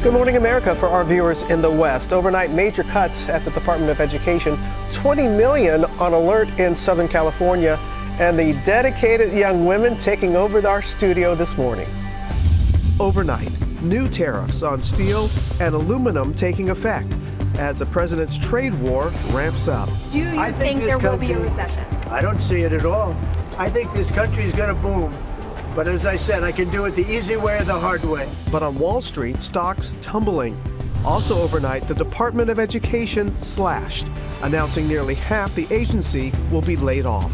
Good morning, America. For our viewers in the West, overnight major cuts at the Department of Education, 20 million on alert in Southern California, and the dedicated young women taking over our studio this morning. Overnight, new tariffs on steel and aluminum taking effect as the president's trade war ramps up. Do you think there will be a recession? I don't see it at all. I think this country is going to boom. But as I said, I can do it the easy way or the hard way. But on Wall Street, stocks tumbling. Also overnight, the Department of Education slashed, announcing nearly half the agency will be laid off.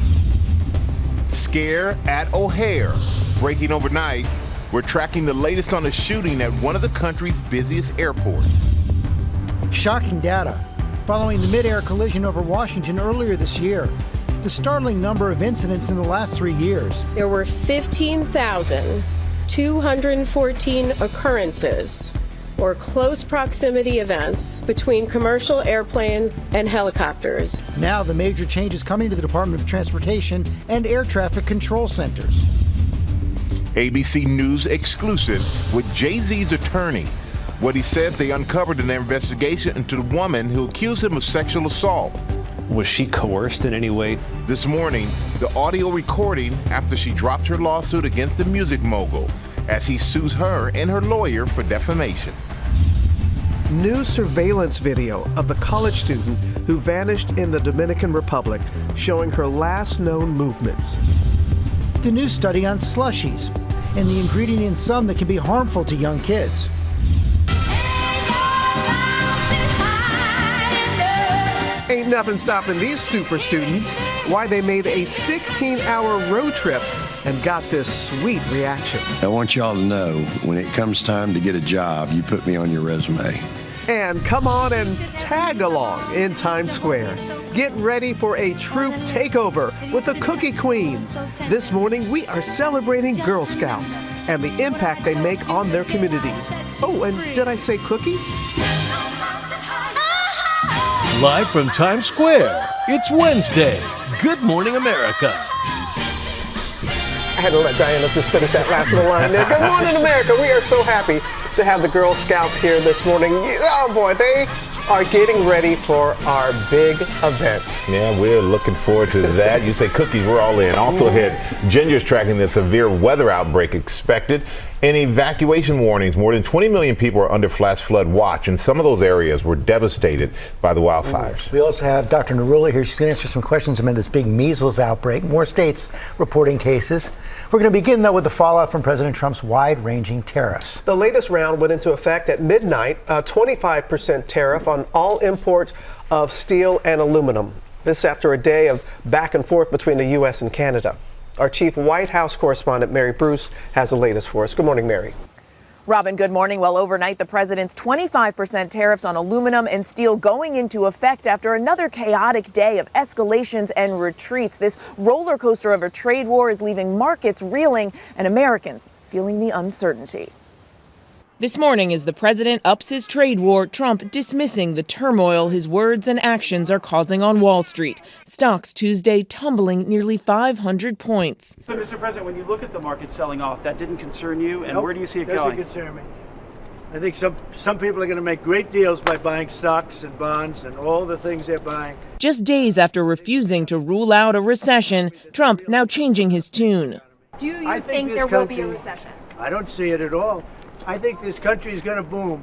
Scare at O'Hare. Breaking overnight, we're tracking the latest on a shooting at one of the country's busiest airports. Shocking data following the mid-air collision over Washington earlier this year. The startling number of incidents in the last 3 years. There were 15,214 occurrences or close proximity events between commercial airplanes and helicopters. Now the major changes coming to the Department of Transportation and air traffic control centers. ABC News exclusive with Jay-Z's attorney. What he said they uncovered in their investigation into the woman who accused him of sexual assault. Was she coerced in any way? This morning, the audio recording after she dropped her lawsuit against the music mogul as he sues her and her lawyer for defamation. New surveillance video of the college student who vanished in the Dominican Republic, showing her last known movements. The new study on slushies and the ingredient in some that can be harmful to young kids. Ain't nothing stopping these super students. Why they made a 16-hour road trip and got this sweet reaction. I want y'all to know, when it comes time to get a job, you put me on your resume. And come on and tag along in Times Square. Get ready for a troop takeover with the Cookie Queens. This morning, we are celebrating Girl Scouts and the impact they make on their communities. Oh, and did I say cookies? Live from Times Square, it's Wednesday. Good morning, America. I had to let Diana just finish that last little line there. Good morning, America. We are so happy to have the Girl Scouts here this morning. Oh, boy, they are getting ready for our big event. Yeah, we're looking forward to that. You say cookies, we're all in. Also ahead, Ginger's tracking the severe weather outbreak expected and evacuation warnings. More than 20 million people are under flash flood watch, and some of those areas were devastated by the wildfires. We also have Dr. Narula here. She's going to answer some questions about this big measles outbreak. More states reporting cases. We're going to begin, though, with the fallout from President Trump's wide-ranging tariffs. The latest round went into effect at midnight, a 25% tariff on all imports of steel and aluminum. This after a day of back and forth between the U.S. and Canada. Our chief White House correspondent, Mary Bruce, has the latest for us. Good morning, Mary. Robin, good morning. Well, overnight, the president's 25% tariffs on aluminum and steel going into effect after another chaotic day of escalations and retreats. This roller coaster of a trade war is leaving markets reeling and Americans feeling the uncertainty. This morning, as the president ups his trade war, Trump dismissing the turmoil his words and actions are causing on Wall Street. Stocks Tuesday tumbling nearly 500 points. So, Mr. President, when you look at the market selling off, that didn't concern you, and Nope, where do you see it doesn't going? concern me. I think some people are going to make great deals by buying stocks and bonds and all the things they're buying. Just days after refusing to rule out a recession, Trump now changing his tune. Do you think there will be a recession? I don't see it at all. I think this country is going to boom.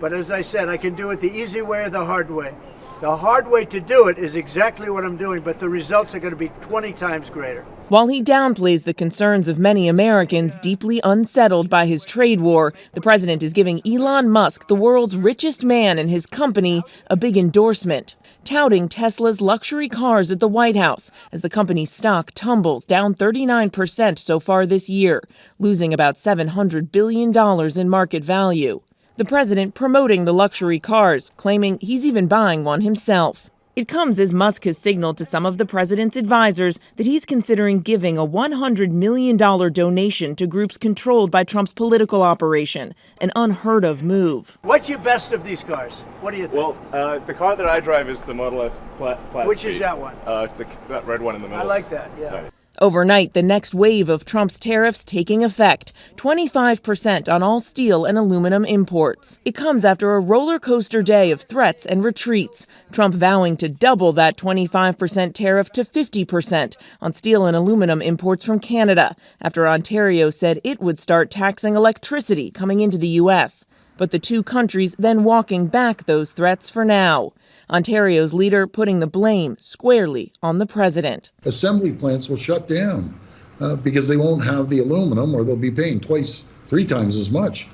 But as I said, I can do it the easy way or the hard way. The hard way to do it is exactly what I'm doing, but the results are going to be 20 times greater. While he downplays the concerns of many Americans deeply unsettled by his trade war, the president is giving Elon Musk, the world's richest man, and his company a big endorsement, touting Tesla's luxury cars at the White House as the company's stock tumbles down 39% so far this year, losing about $700 billion in market value. The president promoting the luxury cars, claiming he's even buying one himself. It comes as Musk has signaled to some of the president's advisors that he's considering giving a $100 million donation to groups controlled by Trump's political operation, an unheard of move. What's your best of these cars? What do you think? Well, the car that I drive is the Model S Plaid. Which is that one? That red one in the middle. I like that, yeah. Overnight, the next wave of Trump's tariffs taking effect, 25% on all steel and aluminum imports. It comes after a roller coaster day of threats and retreats, Trump vowing to double that 25% tariff to 50% on steel and aluminum imports from Canada, after Ontario said it would start taxing electricity coming into the U.S. But the two countries then walking back those threats for now. Ontario's leader putting the blame squarely on the president. Assembly plants will shut down because they won't have the aluminum, or they'll be paying twice, 3 times as much.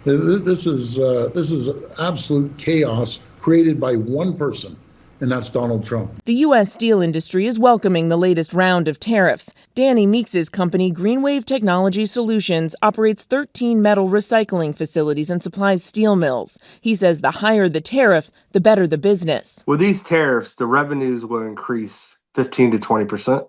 This is absolute chaos created by one person, and that's Donald Trump. The U.S. steel industry is welcoming the latest round of tariffs. Danny Meeks' company, Greenwave Technology Solutions, operates 13 metal recycling facilities and supplies steel mills. He says the higher the tariff, the better the business. With these tariffs, the revenues will increase 15 to 20%.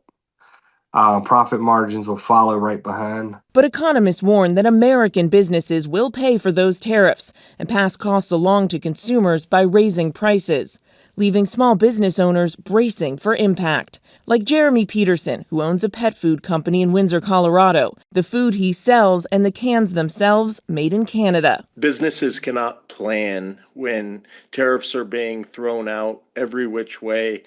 Profit margins will follow right behind. But economists warn that American businesses will pay for those tariffs and pass costs along to consumers by raising prices, leaving small business owners bracing for impact. Like Jeremy Peterson, who owns a pet food company in Windsor, Colorado. The food he sells and the cans themselves made in Canada. Businesses cannot plan when tariffs are being thrown out every which way,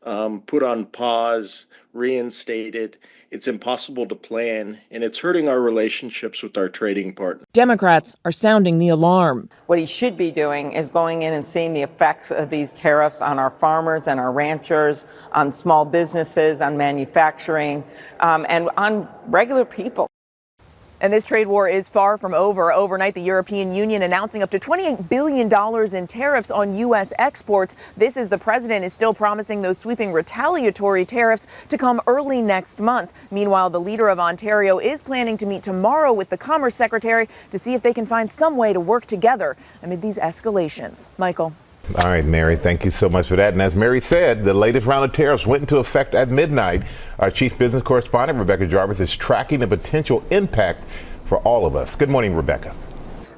put on pause, reinstated. It's impossible to plan, and it's hurting our relationships with our trading partners. Democrats are sounding the alarm. What he should be doing is going in and seeing the effects of these tariffs on our farmers and our ranchers, on small businesses, on manufacturing, and on regular people. And this trade war is far from over. Overnight, the European Union announcing up to $28 billion in tariffs on U.S. exports. This as the president is still promising those sweeping retaliatory tariffs to come early next month. Meanwhile, the leader of Ontario is planning to meet tomorrow with the Commerce Secretary to see if they can find some way to work together amid these escalations. Michael. All right, Mary, thank you so much for that. And as Mary said, the latest round of tariffs went into effect at midnight. Our chief business correspondent, Rebecca Jarvis, is tracking the potential impact for all of us. Good morning, Rebecca.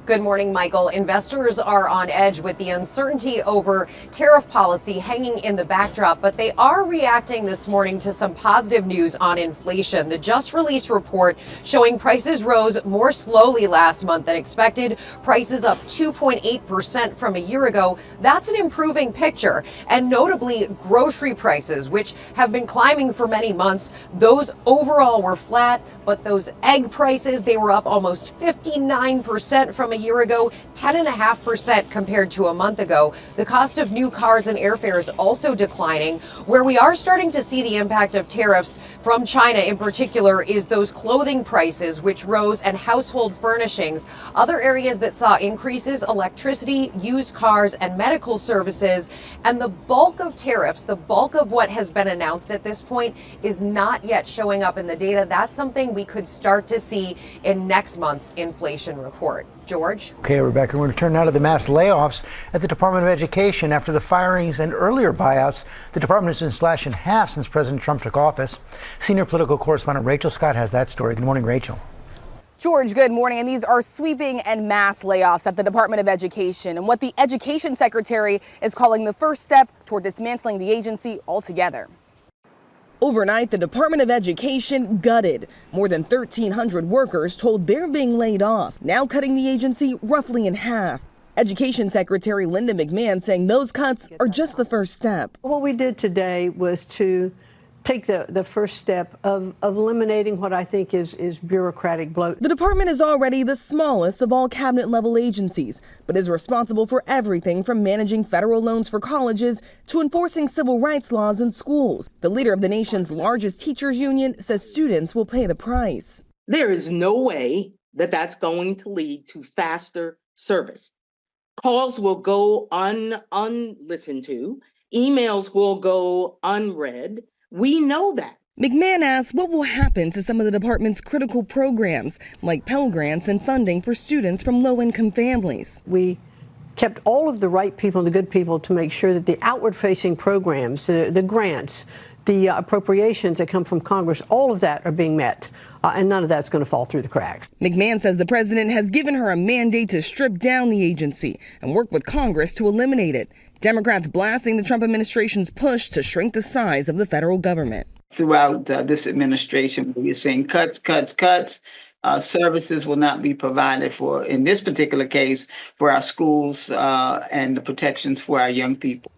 Good morning, Michael. Investors are on edge with the uncertainty over tariff policy hanging in the backdrop, but they are reacting this morning to some positive news on inflation. The just released report showing prices rose more slowly last month than expected, prices up 2.8% from a year ago. That's an improving picture. And notably, grocery prices, which have been climbing for many months, those overall were flat, but those egg prices, they were up almost 59% from a year ago, 10.5% compared to a month ago. The cost of new cars and airfares also declining. Where we are starting to see the impact of tariffs from China in particular is those clothing prices, which rose, and household furnishings. Other areas that saw increases, electricity, used cars, and medical services. And the bulk of tariffs, the bulk of what has been announced at this point is not yet showing up in the data. That's something we could start to see in next month's inflation report. George? Okay, Rebecca, we're going to turn now to the mass layoffs at the Department of Education. After the firings and earlier buyouts, the department has been slashed in half since President Trump took office. Senior political correspondent Rachel Scott has that story. Good morning, Rachel. George, good morning. And these are sweeping and mass layoffs at the Department of Education, and what the Education Secretary is calling the first step toward dismantling the agency altogether. Overnight, the Department of Education gutted. More than 1,300 workers told they're being laid off, now cutting the agency roughly in half. Education Secretary Linda McMahon saying those cuts are just the first step. What we did today was to take the first step of eliminating what I think is bureaucratic bloat. The department is already the smallest of all cabinet-level agencies, but is responsible for everything from managing federal loans for colleges to enforcing civil rights laws in schools. The leader of the nation's largest teachers union says students will pay the price. There is no way that that's going to lead to faster service. Calls will go unlistened to. Emails will go unread. We know that. McMahon asks what will happen to some of the department's critical programs, like Pell Grants and funding for students from low-income families. We kept all of the right people and the good people to make sure that the outward-facing programs, the grants, the appropriations that come from Congress, all of that are being met. And none of that's going to fall through the cracks. McMahon says the president has given her a mandate to strip down the agency and work with Congress to eliminate it. Democrats blasting the Trump administration's push to shrink the size of the federal government. throughout this administration. We're seeing cuts. Services will not be provided for, in this particular case, for our schools and the protections for our young people.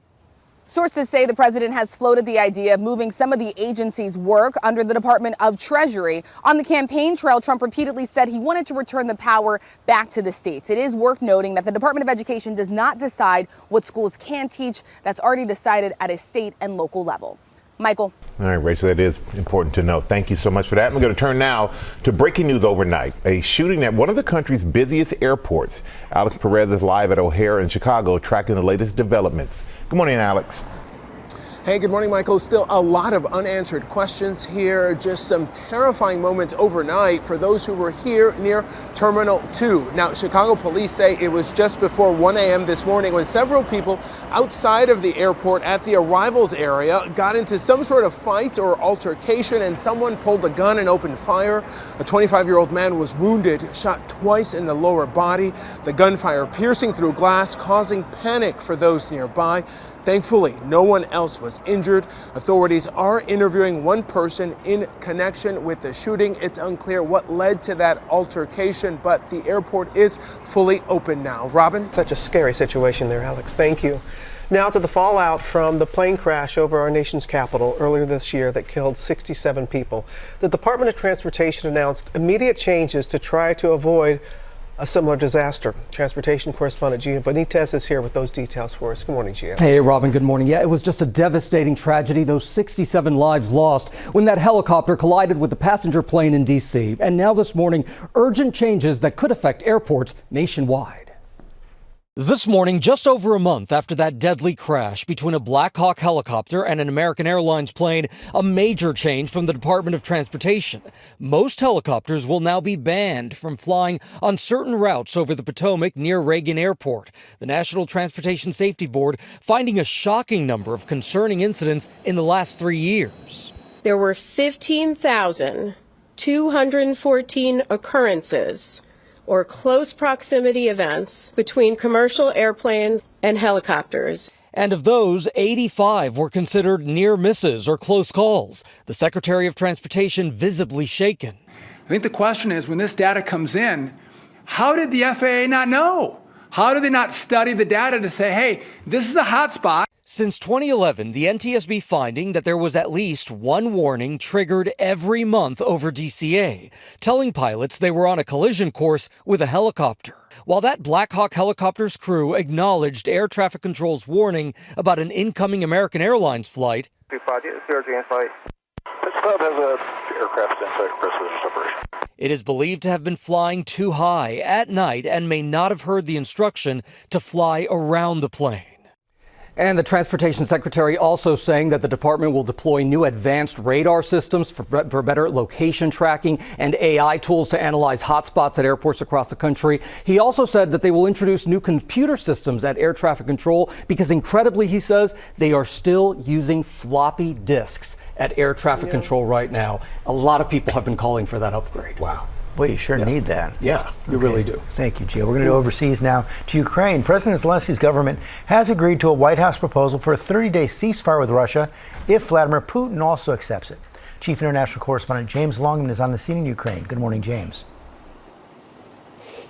Sources say the president has floated the idea of moving some of the agency's work under the Department of Treasury. On the campaign trail, Trump repeatedly said he wanted to return the power back to the states. It is worth noting that the Department of Education does not decide what schools can teach. That's already decided at a state and local level. Michael. All right, Rachel, that is important to note. Thank you so much for that. We're going to turn now to breaking news overnight. A shooting at one of the country's busiest airports. Alex Perez is live at O'Hare in Chicago tracking the latest developments. Good morning, Alex. Hey, good morning, Michael. Still a lot of unanswered questions here. Just some terrifying moments overnight for those who were here near Terminal 2. Now, Chicago police say it was just before 1 a.m. this morning when several people outside of the airport at the arrivals area got into some sort of fight or altercation, and someone pulled a gun and opened fire. A 25-year-old man was wounded, shot twice in the lower body. The gunfire piercing through glass, causing panic for those nearby. Thankfully, no one else was injured. Authorities are interviewing one person in connection with the shooting. It's unclear what led to that altercation, but the airport is fully open now. Robin? Such a scary situation there, Alex. Thank you. Now to the fallout from the plane crash over our nation's capital earlier this year that killed 67 people. The Department of Transportation announced immediate changes to try to avoid a similar disaster. Transportation correspondent Gia Benitez is here with those details for us. Good morning, Gia. Hey, Robin, good morning. Yeah, it was just a devastating tragedy. Those 67 lives lost when that helicopter collided with a passenger plane in D.C. And now this morning, urgent changes that could affect airports nationwide. This morning, just over a month after that deadly crash between a Black Hawk helicopter and an American Airlines plane, a major change from the Department of Transportation. Most helicopters will now be banned from flying on certain routes over the Potomac near Reagan Airport. The National Transportation Safety Board finding a shocking number of concerning incidents in the last 3 years. There were 15,214 occurrences or close proximity events between commercial airplanes and helicopters. And of those, 85 were considered near misses or close calls. The Secretary of Transportation visibly shaken. I think the question is, when this data comes in, how did the FAA not know? How did they not study the data to say, hey, this is a hot spot? Since 2011, the NTSB finding that there was at least one warning triggered every month over DCA, telling pilots they were on a collision course with a helicopter. While that Black Hawk helicopter's crew acknowledged air traffic control's warning about an incoming American Airlines flight, This club has an aircraft inside precision separation. it is believed to have been flying too high at night and may not have heard the instruction to fly around the plane. And the Transportation Secretary also saying that the department will deploy new advanced radar systems for better location tracking and AI tools to analyze hotspots at airports across the country. He also said that they will introduce new computer systems at air traffic control because, incredibly, he says, they are still using floppy disks at air traffic control right now. A lot of people have been calling for that upgrade. Wow. Well, you sure need that. Yeah, you really do. Thank you, Gio. We're going to go overseas now to Ukraine. President Zelensky's government has agreed to a White House proposal for a 30-day ceasefire with Russia if Vladimir Putin also accepts it. Chief International Correspondent James Longman is on the scene in Ukraine. Good morning, James.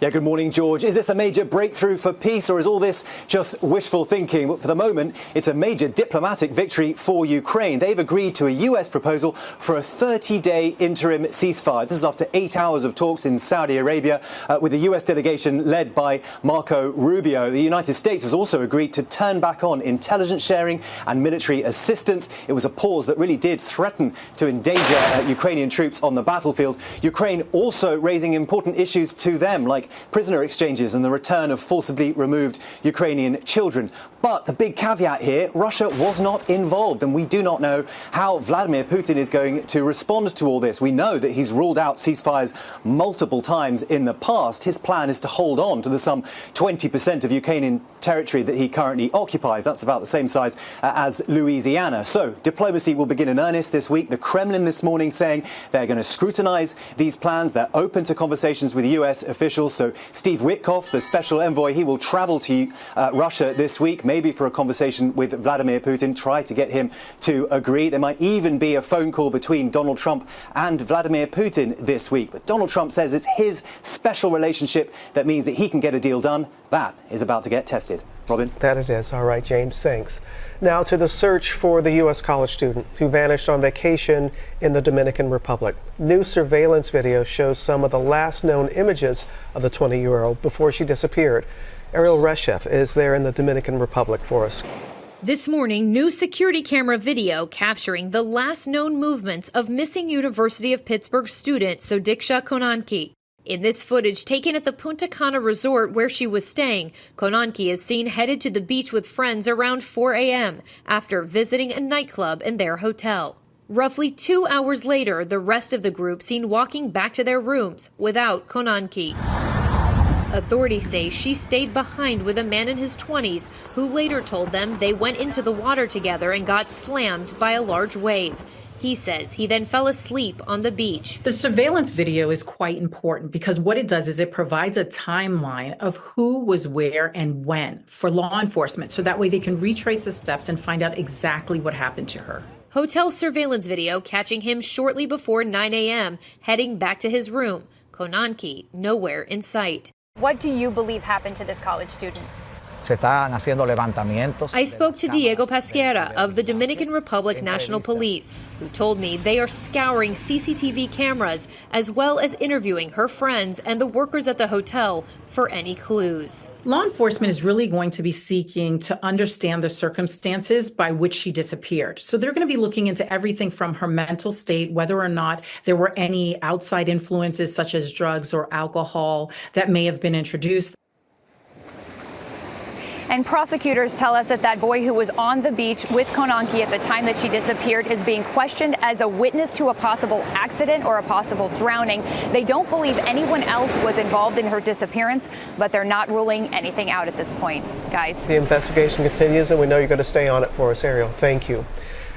Yeah, good morning, George. Is this a major breakthrough for peace, or is all this just wishful thinking? But for the moment, it's a major diplomatic victory for Ukraine. They've agreed to a US proposal for a 30-day interim ceasefire. This is after 8 hours of talks in Saudi Arabia with the US delegation led by Marco Rubio. The United States has also agreed to turn back on intelligence sharing and military assistance. It was a pause that really did threaten to endanger Ukrainian troops on the battlefield. Ukraine also raising important issues to them, like prisoner exchanges and the return of forcibly removed Ukrainian children. But the big caveat here, Russia was not involved, and we do not know how Vladimir Putin is going to respond to all this. We know that he's ruled out ceasefires multiple times in the past. His plan is to hold on to the some 20% of Ukrainian territory that he currently occupies. That's about the same size as Louisiana. So diplomacy will begin in earnest this week. The Kremlin this morning saying they're going to scrutinize these plans. They're open to conversations with US officials. Also, Steve Witkoff, the special envoy, he will travel to Russia this week, maybe for a conversation with Vladimir Putin, try to get him to agree. There might even be a phone call between Donald Trump and Vladimir Putin this week. But Donald Trump says it's his special relationship that means that he can get a deal done. That is about to get tested. Robin? That it is. All right, James, thanks. Now to the search for the U.S. college student who vanished on vacation in the Dominican Republic. New surveillance video shows some of the last known images of the 20-year-old before she disappeared. Ariel Reshef is there in the Dominican Republic for us. This morning, new security camera video capturing the last known movements of missing University of Pittsburgh student Sodiksha Konanki. In this footage taken at the Punta Cana resort where she was staying, Konanki is seen headed to the beach with friends around 4 a.m. after visiting a nightclub in their hotel. Roughly 2 hours later, the rest of the group seen walking back to their rooms without Konanki. Authorities say she stayed behind with a man in his 20s who later told them they went into the water together and got slammed by a large wave. He says he then fell asleep on the beach. The surveillance video is quite important because what it does is it provides a timeline of who was where and when for law enforcement, so that way they can retrace the steps and find out exactly what happened to her. Hotel surveillance video catching him shortly before 9 a.m. heading back to his room. Konanki nowhere in sight. What do you believe happened to this college student? I spoke to Diego Pasquera of the Dominican Republic National Police, who told me they are scouring CCTV cameras as well as interviewing her friends and the workers at the hotel for any clues. Law enforcement is really going to be seeking to understand the circumstances by which she disappeared. So they're going to be looking into everything from her mental state, whether or not there were any outside influences such as drugs or alcohol that may have been introduced. And prosecutors tell us that that boy who was on the beach with Konanki at the time that she disappeared is being questioned as a witness to a possible accident or a possible drowning. They don't believe anyone else was involved in her disappearance, but they're not ruling anything out at this point, guys. The investigation continues, and we know you're going to stay on it for us, Ariel. Thank you.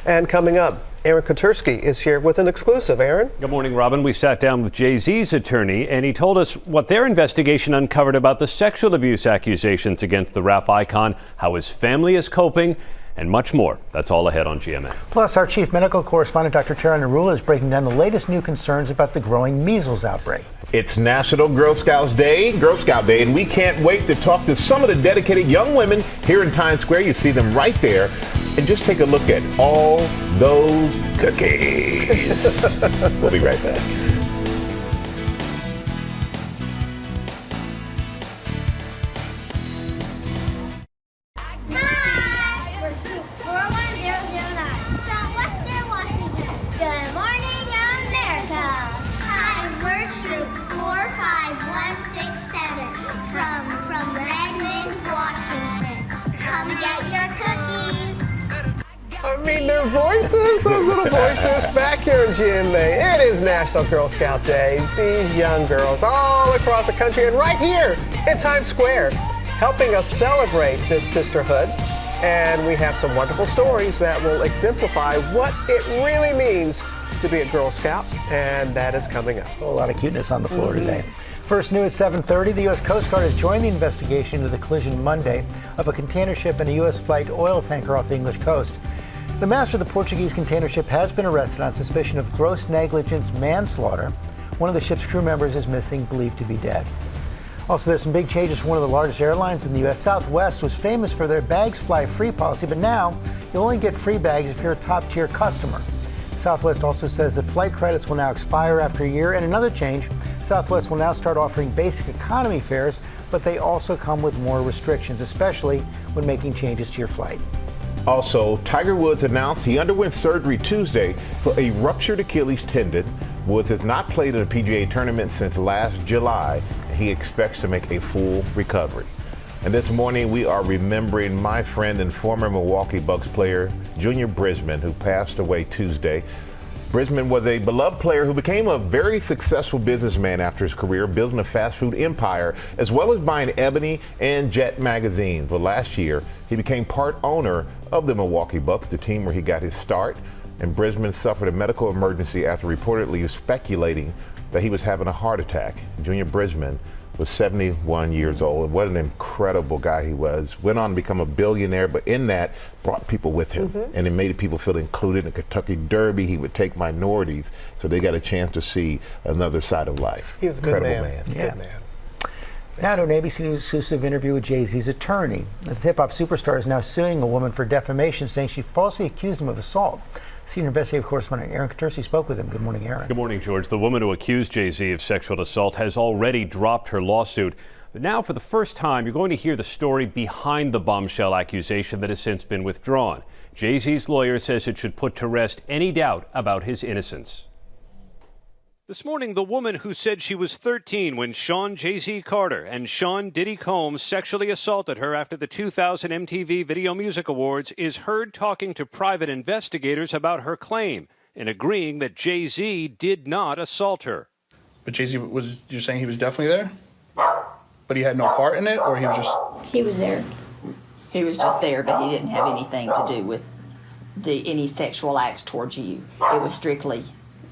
And coming up, Aaron Kotursky is here with an exclusive. Aaron? Good morning, Robin. We sat down with Jay-Z's attorney, and he told us what their investigation uncovered about the sexual abuse accusations against the rap icon, how his family is coping, and much more. That's all ahead on GMA. Plus, our chief medical correspondent, Dr. Tara Narula, is breaking down the latest new concerns about the growing measles outbreak. It's National Girl Scout Day, and we can't wait to talk to some of the dedicated young women here in Times Square. You see them right there. And just take a look at all those cookies. We'll be right back. Their voices, those little voices, back here in GMA. It is National Girl Scout Day. These young girls all across the country and right here in Times Square helping us celebrate this sisterhood. And we have some wonderful stories that will exemplify what it really means to be a Girl Scout, and that is coming up. A lot of cuteness on the floor today. First new at 7:30, the U.S. Coast Guard has joined the investigation into the collision Monday of a container ship and a U.S. flagged oil tanker off the English coast. The master of the Portuguese container ship has been arrested on suspicion of gross negligence manslaughter. One of the ship's crew members is missing, believed to be dead. Also, there's some big changes for one of the largest airlines in the U.S. Southwest was famous for their bags fly free policy, but now you'll only get free bags if you're a top-tier customer. Southwest also says that flight credits will now expire after a year, and another change, Southwest will now start offering basic economy fares, but they also come with more restrictions, especially when making changes to your flight. Also, Tiger Woods announced he underwent surgery Tuesday for a ruptured Achilles tendon. Woods has not played in a PGA tournament since last July, and he expects to make a full recovery. And this morning, we are remembering my friend and former Milwaukee Bucks player, Junior Brisman, who passed away Tuesday. Brisman was a beloved player who became a very successful businessman after his career, building a fast food empire, as well as buying Ebony and Jet magazines. But last year, he became part owner of the Milwaukee Bucks, the team where he got his start. And Brisman suffered a medical emergency after reportedly speculating that he was having a heart attack. Junior Brisman was 71 years old. What an incredible guy he was. Went on to become a billionaire, but in that brought people with him. And it made people feel included. In Kentucky Derby, he would take minorities, so they got a chance to see another side of life. He was a good man. Yeah. Good man. Now to an ABC News exclusive interview with Jay-Z's attorney, as the hip-hop superstar is now suing a woman for defamation, saying she falsely accused him of assault. Senior investigative correspondent Aaron Katersi spoke with him. Good morning, Aaron. Good morning, George. The woman who accused Jay-Z of sexual assault has already dropped her lawsuit. But now, for the first time, you're going to hear the story behind the bombshell accusation that has since been withdrawn. Jay-Z's lawyer says it should put to rest any doubt about his innocence. This morning, the woman who said she was 13 when Sean Jay-Z Carter and Sean Diddy Combs sexually assaulted her after the 2000 MTV Video Music Awards is heard talking to private investigators about her claim and agreeing that Jay-Z did not assault her. But Jay-Z you're saying he was definitely there? But he had no part in it, or he was just... He was there. He was just there, but he didn't have anything to do with any sexual acts towards you. It was strictly,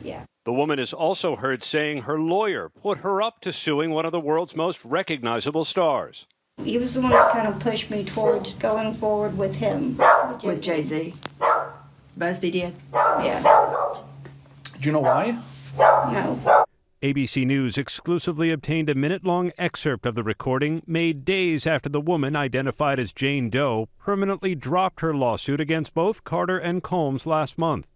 yeah. The woman is also heard saying her lawyer put her up to suing one of the world's most recognizable stars. He was the one that kind of pushed me towards going forward with him. With Jay-Z? Busby did? Yeah. Do you know why? No. ABC News exclusively obtained a minute-long excerpt of the recording made days after the woman, identified as Jane Doe, permanently dropped her lawsuit against both Carter and Combs last month.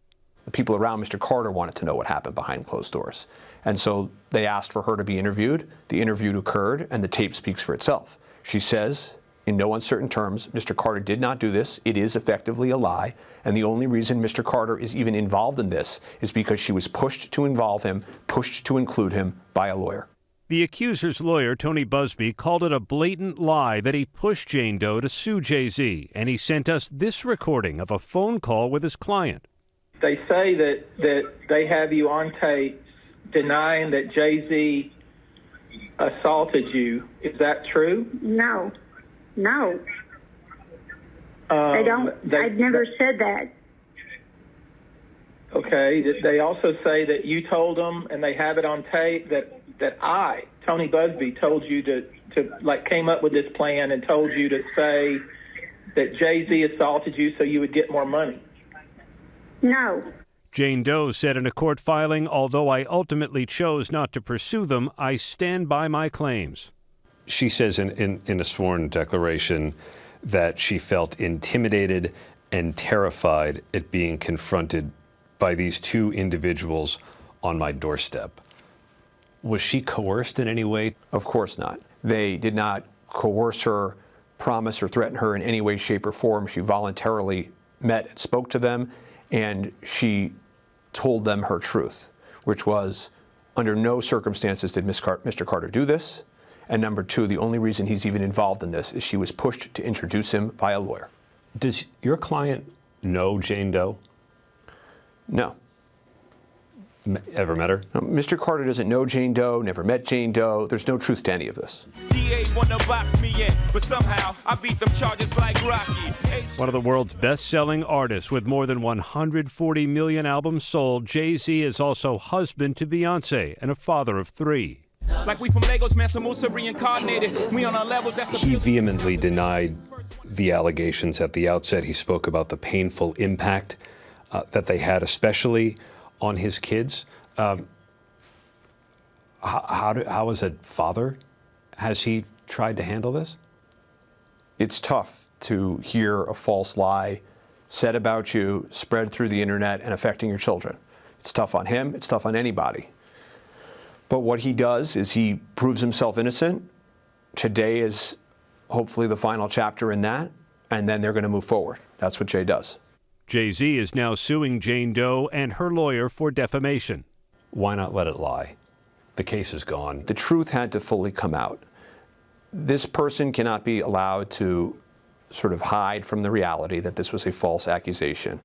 The people around Mr. Carter wanted to know what happened behind closed doors. And so they asked for her to be interviewed. The interview occurred, and the tape speaks for itself. She says, in no uncertain terms, Mr. Carter did not do this. It is effectively a lie. And the only reason Mr. Carter is even involved in this is because she was pushed to involve him, pushed to include him by a lawyer. The accuser's lawyer, Tony Busby, called it a blatant lie that he pushed Jane Doe to sue Jay-Z. And he sent us this recording of a phone call with his client. They say that they have you on tape denying that Jay-Z assaulted you. Is that true? No. They don't. I've never said that. Okay. They also say that you told them, and they have it on tape, that I, Tony Busby, told you to came up with this plan and told you to say that Jay-Z assaulted you so you would get more money. No. Jane Doe said in a court filing, although I ultimately chose not to pursue them, I stand by my claims. She says in a sworn declaration that she felt intimidated and terrified at being confronted by these two individuals on my doorstep. Was she coerced in any way? Of course not. They did not coerce her, promise, or threaten her in any way, shape, or form. She voluntarily met and spoke to them, and she told them her truth, which was, under no circumstances did Mr. Carter do this. And number two, the only reason he's even involved in this is she was pushed to introduce him by a lawyer. Does your client know Jane Doe? No. Ever met her? No, Mr. Carter doesn't know Jane Doe, never met Jane Doe. There's no truth to any of this. Wanna box me in, but somehow I beat them charges like Rocky. One of the world's best-selling artists with more than 140 million albums sold, Jay-Z is also husband to Beyonce and a father of 3. Like we from Lagos, man, some Musa reincarnated. We on our levels, that's He vehemently denied the allegations at the outset. He spoke about the painful impact that they had, especially on his kids. How as a father, has he tried to handle this? It's tough to hear a false lie said about you, spread through the internet, and affecting your children. It's tough on him. It's tough on anybody. But what he does is he proves himself innocent. Today is hopefully the final chapter in that, and then they're going to move forward. That's what Jay does. Jay-Z is now suing Jane Doe and her lawyer for defamation. Why not let it lie? The case is gone. The truth had to fully come out. This person cannot be allowed to sort of hide from the reality that this was a false accusation.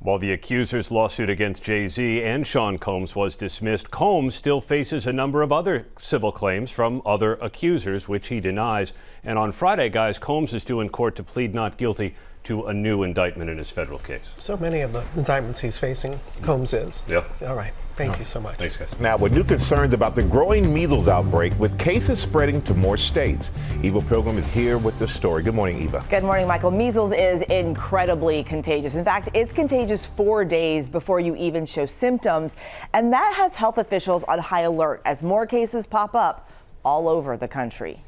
While the accuser's lawsuit against Jay-Z and Sean Combs was dismissed, Combs still faces a number of other civil claims from other accusers, which he denies. And on Friday, guys, Combs is due in court to plead not guilty to a new indictment in his federal case. So many of the indictments he's facing, Combs is. Yep. All right. Thank Thank you so much. Thanks, guys. Now, with new concerns about the growing measles outbreak, with cases spreading to more states, Eva Pilgrim is here with the story. Good morning, Eva. Good morning, Michael. Measles is incredibly contagious. In fact, it's contagious 4 days before you even show symptoms, and that has health officials on high alert as more cases pop up all over the country.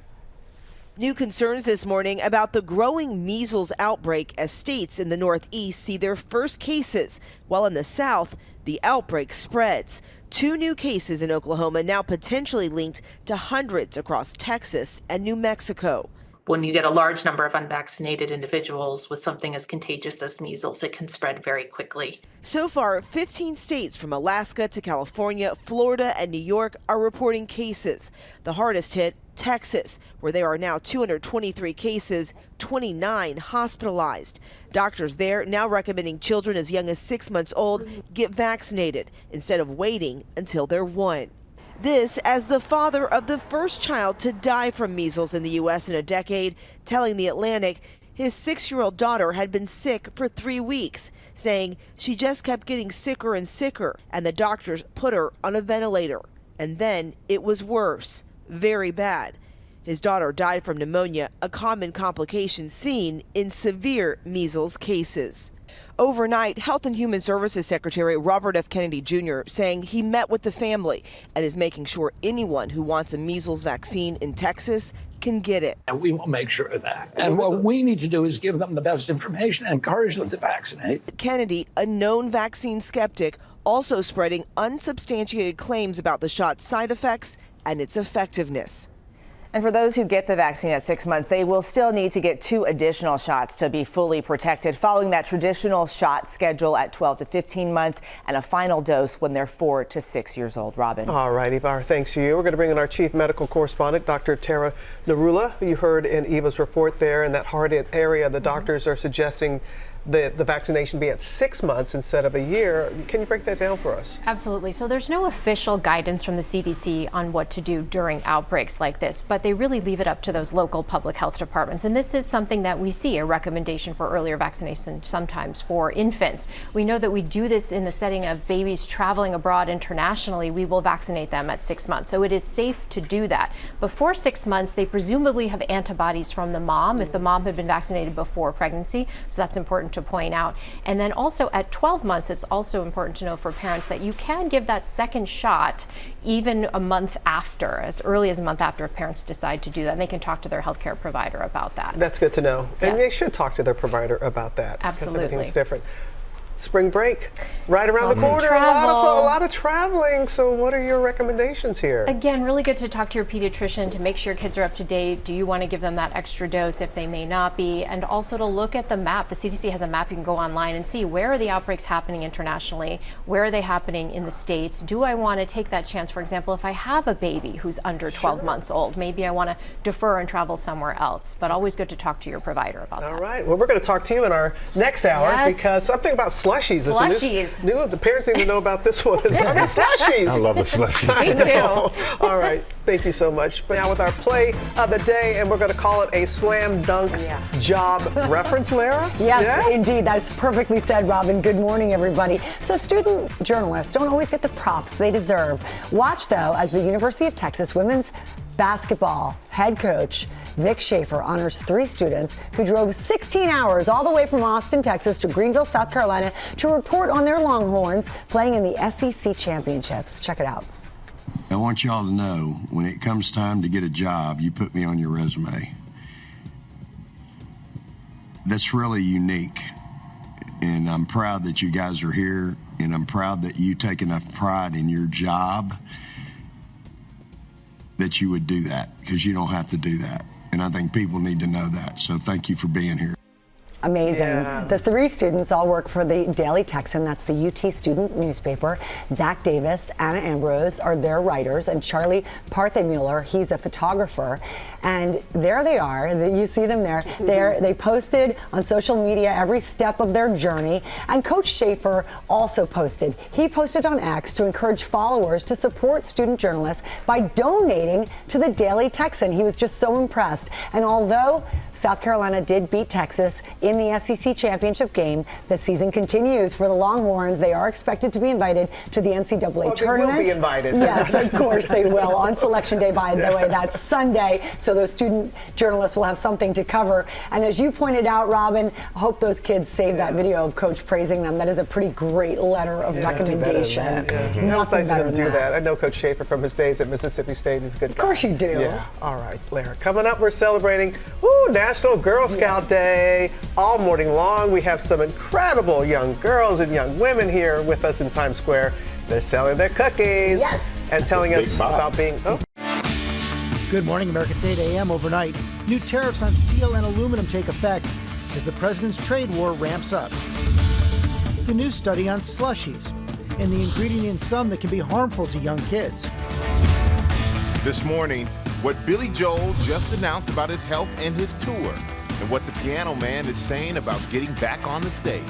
New concerns this morning about the growing measles outbreak as states in the Northeast see their first cases, while in the South, the outbreak spreads. 2 new cases in Oklahoma now potentially linked to hundreds across Texas and New Mexico. When you get a large number of unvaccinated individuals with something as contagious as measles, it can spread very quickly. So far, 15 states from Alaska to California, Florida, and New York are reporting cases. The hardest hit, Texas, where there are now 223 cases, 29 hospitalized. Doctors there now recommending children as young as 6 months old get vaccinated instead of waiting until they're 1. This as the father of the first child to die from measles in the U.S. in a decade, telling The Atlantic his 6-year-old daughter had been sick for 3 weeks, saying she just kept getting sicker and sicker, and the doctors put her on a ventilator. And then it was worse, very bad. His daughter died from pneumonia, a common complication seen in severe measles cases. Overnight, Health and Human Services Secretary Robert F. Kennedy Jr. saying he met with the family and is making sure anyone who wants a measles vaccine in Texas can get it. And we will make sure of that. And what we need to do is give them the best information and encourage them to vaccinate. Kennedy, a known vaccine skeptic, also spreading unsubstantiated claims about the shot's side effects and its effectiveness. And for those who get the vaccine at 6 months, they will still need to get 2 additional shots to be fully protected, following that traditional shot schedule at 12 to 15 months and a final dose when they're 4 to 6 years old. Robin. All right, Eva, our thanks to you. We're going to bring in our chief medical correspondent, Dr. Tara Narula. You heard in Eva's report there in that hard-hit area, the doctors are suggesting the vaccination be at 6 months instead of a year. Can you break that down for us? Absolutely. So there's no official guidance from the CDC on what to do during outbreaks like this, but they really leave it up to those local public health departments. And this is something that we see, a recommendation for earlier vaccination sometimes for infants. We know that we do this in the setting of babies traveling abroad internationally. We will vaccinate them at 6 months. So it is safe to do that. Before 6 months, they presumably have antibodies from the mom if the mom had been vaccinated before pregnancy. So that's important to point out. And then also at 12 months, it's also important to know for parents that you can give that second shot even a month after, as early as a month after, if parents decide to do that. And they can talk to their healthcare provider about that. That's good to know. Yes. And they should talk to their provider about that. Absolutely. Because everything's different. Spring break, right around Lots the of corner, a lot of traveling. So what are your recommendations here? Again, really good to talk to your pediatrician to make sure kids are up to date. Do you want to give them that extra dose if they may not be? And also to look at the map. The CDC has a map. You can go online and see where are the outbreaks happening internationally? Where are they happening in the States? Do I want to take that chance? For example, if I have a baby who's under 12 months old, maybe I want to defer and travel somewhere else. But always good to talk to your provider about that. All right. Well, we're going to talk to you in our next hour because something about slushies. Slushies. The parents need to know about this one. Slushies. I love a slushie. I know. All right. Thank you so much. But now with our play of the day, and we're going to call it a slam dunk job reference, Lara? Yes, indeed. That's perfectly said, Robin. Good morning, everybody. So student journalists don't always get the props they deserve. Watch, though, as the University of Texas women's basketball head coach Vic Schaefer honors 3 students who drove 16 hours all the way from Austin, Texas to Greenville, South Carolina to report on their Longhorns playing in the SEC championships. Check it out. I want y'all to know when it comes time to get a job, you put me on your resume. That's really unique. And I'm proud that you guys are here, and I'm proud that you take enough pride in your job that you would do that, because you don't have to do that. And I think people need to know that. So thank you for being here. Amazing. Yeah. The 3 students all work for the Daily Texan. That's the UT student newspaper. Zach Davis, Anna Ambrose are their writers, and Charlie Parthe-Mueller, he's a photographer. And there they are. You see them there. They posted on social media every step of their journey. And Coach Schaefer also posted. He posted on X to encourage followers to support student journalists by donating to the Daily Texan. He was just so impressed. And although South Carolina did beat Texas in in the SEC championship game. The season continues for the Longhorns. They are expected to be invited to the NCAA tournament. They will be invited. Yes, of course they will. On Selection Day, by the way, that's Sunday. So those student journalists will have something to cover. And as you pointed out, Robin, I hope those kids save that video of Coach praising them. That is a pretty great letter of recommendation. Nothing better than that. I know Coach Schaefer from his days at Mississippi State. He's a good guy. Of course you do. Yeah. All right, Lara. Coming up, we're celebrating National Girl Scout Day. All morning long, we have some incredible young girls and young women here with us in Times Square. They're selling their cookies. Yes. And telling us about being... Good morning, America. It's 8 a.m. overnight. New tariffs on steel and aluminum take effect as the president's trade war ramps up. The new study on slushies and the ingredient in some that can be harmful to young kids. This morning, what Billy Joel just announced about his health and his tour, and what the Piano Man is saying about getting back on the stage.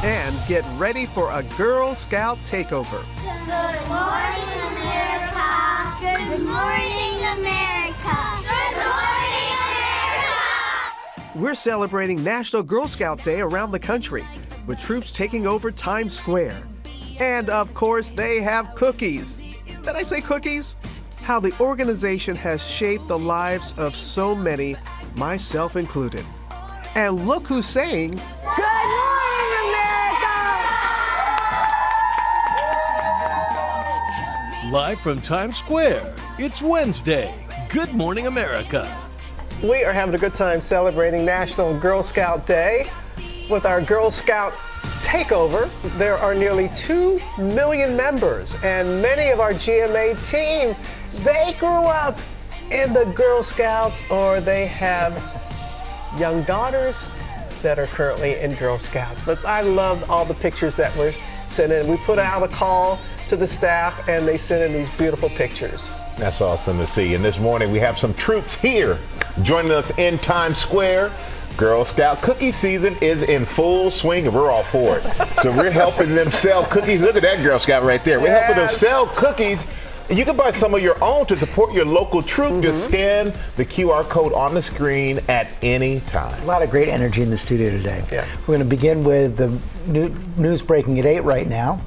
And get ready for a Girl Scout takeover. Good morning, America. Good morning, America. Good morning, America. We're celebrating National Girl Scout Day around the country, with troops taking over Times Square. And of course, they have cookies. Did I say cookies? How the organization has shaped the lives of so many, myself included. And look who's saying, Good morning, America! Live from Times Square, it's Wednesday. Good morning, America. We are having a good time celebrating National Girl Scout Day with our Girl Scout takeover. There are nearly 2 million members, and many of our GMA team, they grew up in the Girl Scouts, or they have young daughters that are currently in Girl Scouts. But I loved all the pictures that were sent in. We put out a call to the staff, and they sent in these beautiful pictures. That's awesome to see. And this morning we have some troops here joining us in Times Square. Girl Scout cookie season is in full swing, and we're all for it. So we're helping them sell cookies. Look at that Girl Scout right there. We're helping them sell cookies. You can buy some of your own to support your local troop. Just scan the QR code on the screen at any time. A lot of great energy in the studio today. Yeah. We're going to begin with the news breaking at 8 right now.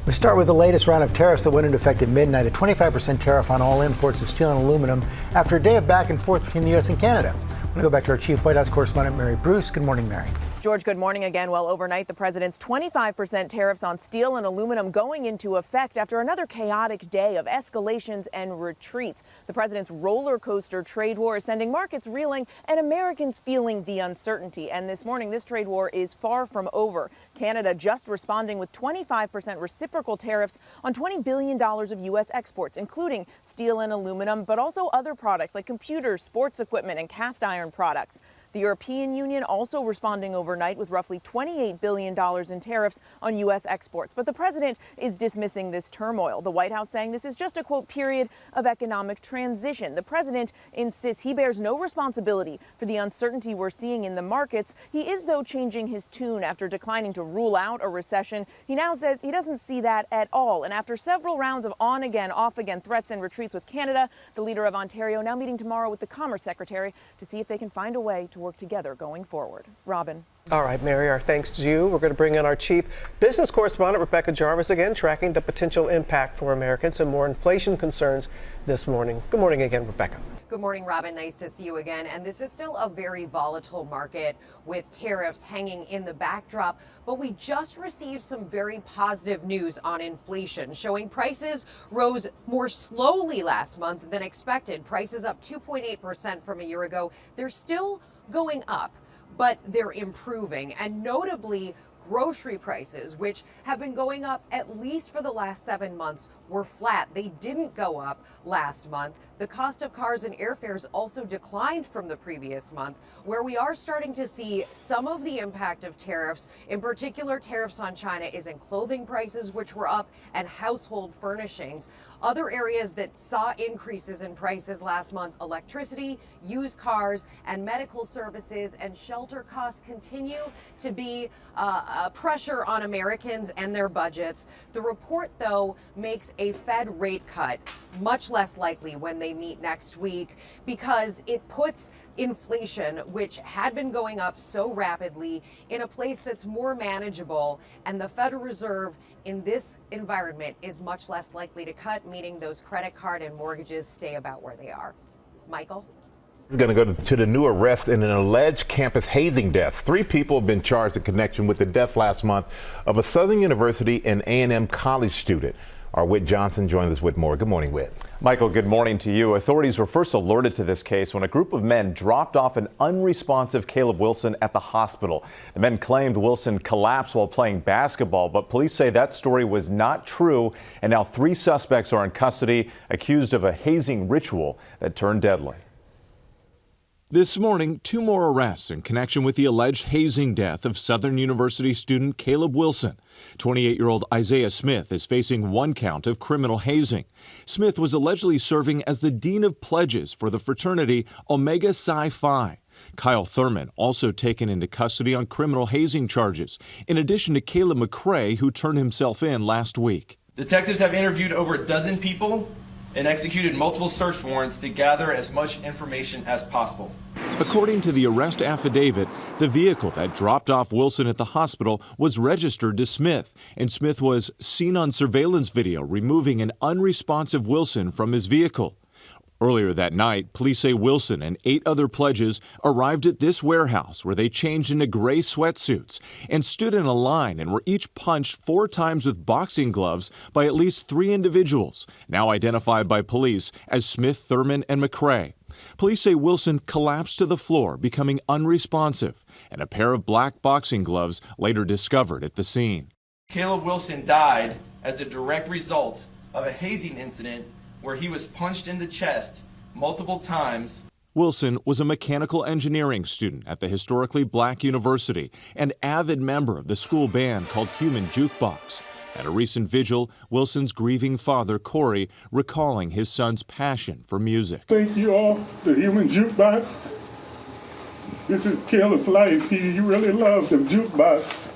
We start with the latest round of tariffs that went into effect at midnight, a 25% tariff on all imports of steel and aluminum after a day of back and forth between the U.S. and Canada. I'm going to go back to our chief White House correspondent, Mary Bruce. Good morning, Mary. George, good morning again. Well, overnight, the president's 25% tariffs on steel and aluminum going into effect after another chaotic day of escalations and retreats. The president's roller coaster trade war is sending markets reeling and Americans feeling the uncertainty. And this morning, this trade war is far from over. Canada just responding with 25% reciprocal tariffs on $20 billion of U.S. exports, including steel and aluminum, but also other products like computers, sports equipment, and cast iron products. The European Union also responding overnight with roughly $28 billion in tariffs on U.S. exports. But the president is dismissing this turmoil. The White House saying this is just a, quote, period of economic transition. The president insists he bears no responsibility for the uncertainty we're seeing in the markets. He is, though, changing his tune after declining to rule out a recession. He now says he doesn't see that at all. And after several rounds of on-again, off-again threats and retreats with Canada, the leader of Ontario now meeting tomorrow with the Commerce Secretary to see if they can find a way to work together going forward. Robin. All right, Mary, our thanks to you. We're going to bring in our chief business correspondent, Rebecca Jarvis, again, tracking the potential impact for Americans and more inflation concerns this morning. Good morning again, Rebecca. Good morning, Robin. Nice to see you again. And this is still a very volatile market with tariffs hanging in the backdrop. But we just received some very positive news on inflation, showing prices rose more slowly last month than expected. Prices up 2.8% from a year ago. They're still going up, but they're improving. And notably, grocery prices, which have been going up at least for the last 7 months, were flat. They didn't go up last month. The cost of cars and airfares also declined from the previous month. Where we are starting to see some of the impact of tariffs, in particular tariffs on China, is in clothing prices, which were up, and household furnishings. Other areas that saw increases in prices last month: electricity, used cars, and medical services, and shelter costs continue to be pressure on Americans and their budgets. The report, though, makes a Fed rate cut much less likely when they meet next week, because it puts inflation, which had been going up so rapidly, in a place that's more manageable. And the Federal Reserve in this environment is much less likely to cut, meaning those credit card and mortgages stay about where they are. Michael? We're going to go to the new arrest in an alleged campus hazing death. 3 people have been charged in connection with the death last month of a Southern University and A&M college student. Our Whit Johnson joins us with more. Good morning, Whit. Michael, good morning to you. Authorities were first alerted to this case when a group of men dropped off an unresponsive Caleb Wilson at the hospital. The men claimed Wilson collapsed while playing basketball, but police say that story was not true, and now 3 suspects are in custody, accused of a hazing ritual that turned deadly. This morning, 2 more arrests in connection with the alleged hazing death of Southern University student Caleb Wilson. 28-year-old Isaiah Smith is facing 1 count of criminal hazing. Smith was allegedly serving as the Dean of Pledges for the fraternity Omega Psi Phi. Kyle Thurman also taken into custody on criminal hazing charges, in addition to Caleb McCrae, who turned himself in last week. Detectives have interviewed over a dozen people and executed multiple search warrants to gather as much information as possible. According to the arrest affidavit, the vehicle that dropped off Wilson at the hospital was registered to Smith, and Smith was seen on surveillance video removing an unresponsive Wilson from his vehicle. Earlier that night, police say Wilson and 8 other pledges arrived at this warehouse where they changed into gray sweatsuits and stood in a line and were each punched 4 times with boxing gloves by at least 3 individuals, now identified by police as Smith, Thurman, and McCrae. Police say Wilson collapsed to the floor, becoming unresponsive, and a pair of black boxing gloves later discovered at the scene. Caleb Wilson died as the direct result of a hazing incident where he was punched in the chest multiple times. Wilson was a mechanical engineering student at the historically black university and avid member of the school band called Human Jukebox. At a recent vigil, Wilson's grieving father, Corey, recalling his son's passion for music. Thank you all, the Human Jukebox. This is Caleb's life. He really loved the jukebox.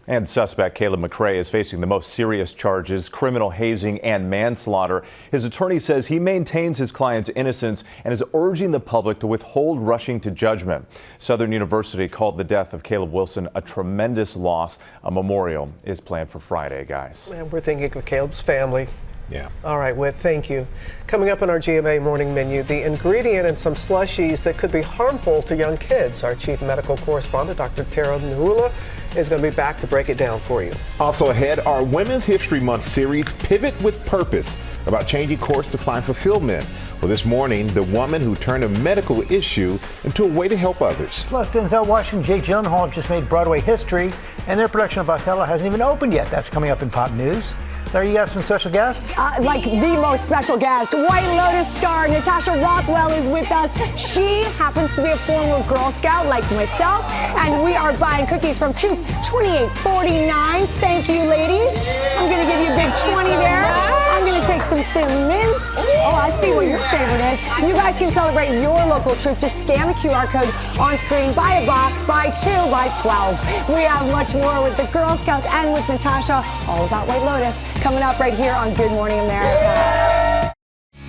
And suspect Caleb McCrae is facing the most serious charges, criminal hazing and manslaughter. His attorney says he maintains his client's innocence and is urging the public to withhold rushing to judgment. Southern University called the death of Caleb Wilson a tremendous loss. A memorial is planned for Friday, guys. And we're thinking of Caleb's family. Yeah. All right, Whit, thank you. Coming up on our GMA morning menu, the ingredient in some slushies that could be harmful to young kids. Our chief medical correspondent, Dr. Tara Narula, is going to be back to break it down for you. Also ahead, our Women's History Month series, Pivot with Purpose, about changing course to find fulfillment. Well, this morning, the woman who turned a medical issue into a way to help others. Plus, Denzel Washington and Jake Gyllenhaal have just made Broadway history, and their production of Othello hasn't even opened yet. That's coming up in Pop News. Larry, you have some special guests? Like the most special guest, White Lotus star Natasha Rothwell is with us. She happens to be a former Girl Scout like myself, and we are buying cookies from Troop 2849. Thank you, ladies. I'm going to give you a big 20 there. I'm going to take some Thin Mints. Oh, I see what your favorite is. You guys can celebrate your local troop. Just scan the QR code on screen. Buy a box, buy 2, buy 12. We have much more with the Girl Scouts and with Natasha, all about White Lotus. Coming up right here on Good Morning America.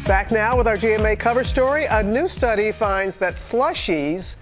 Back now with our GMA cover story. A new study finds that slushies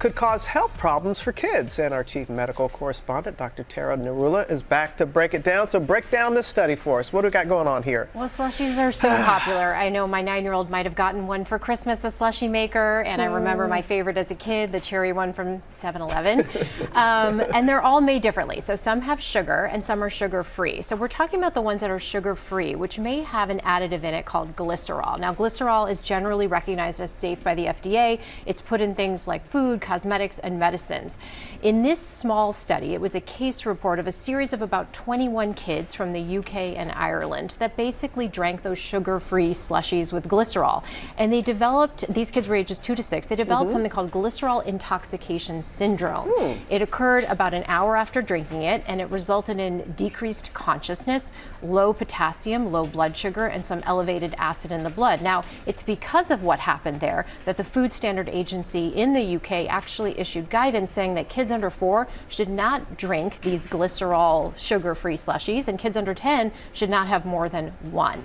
could cause health problems for kids. And our chief medical correspondent, Dr. Tara Narula, is back to break it down. So break down this study for us. What do we got going on here? Well, slushies are so popular. I know my 9-year-old might have gotten one for Christmas, a slushie maker. And I remember my favorite as a kid, the cherry one from 7-Eleven. And they're all made differently. So some have sugar and some are sugar-free. So we're talking about the ones that are sugar-free, which may have an additive in it called glycerol. Now, glycerol is generally recognized as safe by the FDA. It's put in things like food, cosmetics, and medicines. In this small study, it was a case report of a series of about 21 kids from the UK and Ireland that basically drank those sugar-free slushies with glycerol. And they developed, these kids were ages 2 to 6, they developed something called glycerol intoxication syndrome. It occurred about an hour after drinking it, and it resulted in decreased consciousness, low potassium, low blood sugar, and some elevated acid in the blood. Now, it's because of what happened there that the Food Standard Agency in the UK actually issued guidance saying that kids under 4 should not drink these glycerol sugar-free slushies, and kids under 10 should not have more than 1.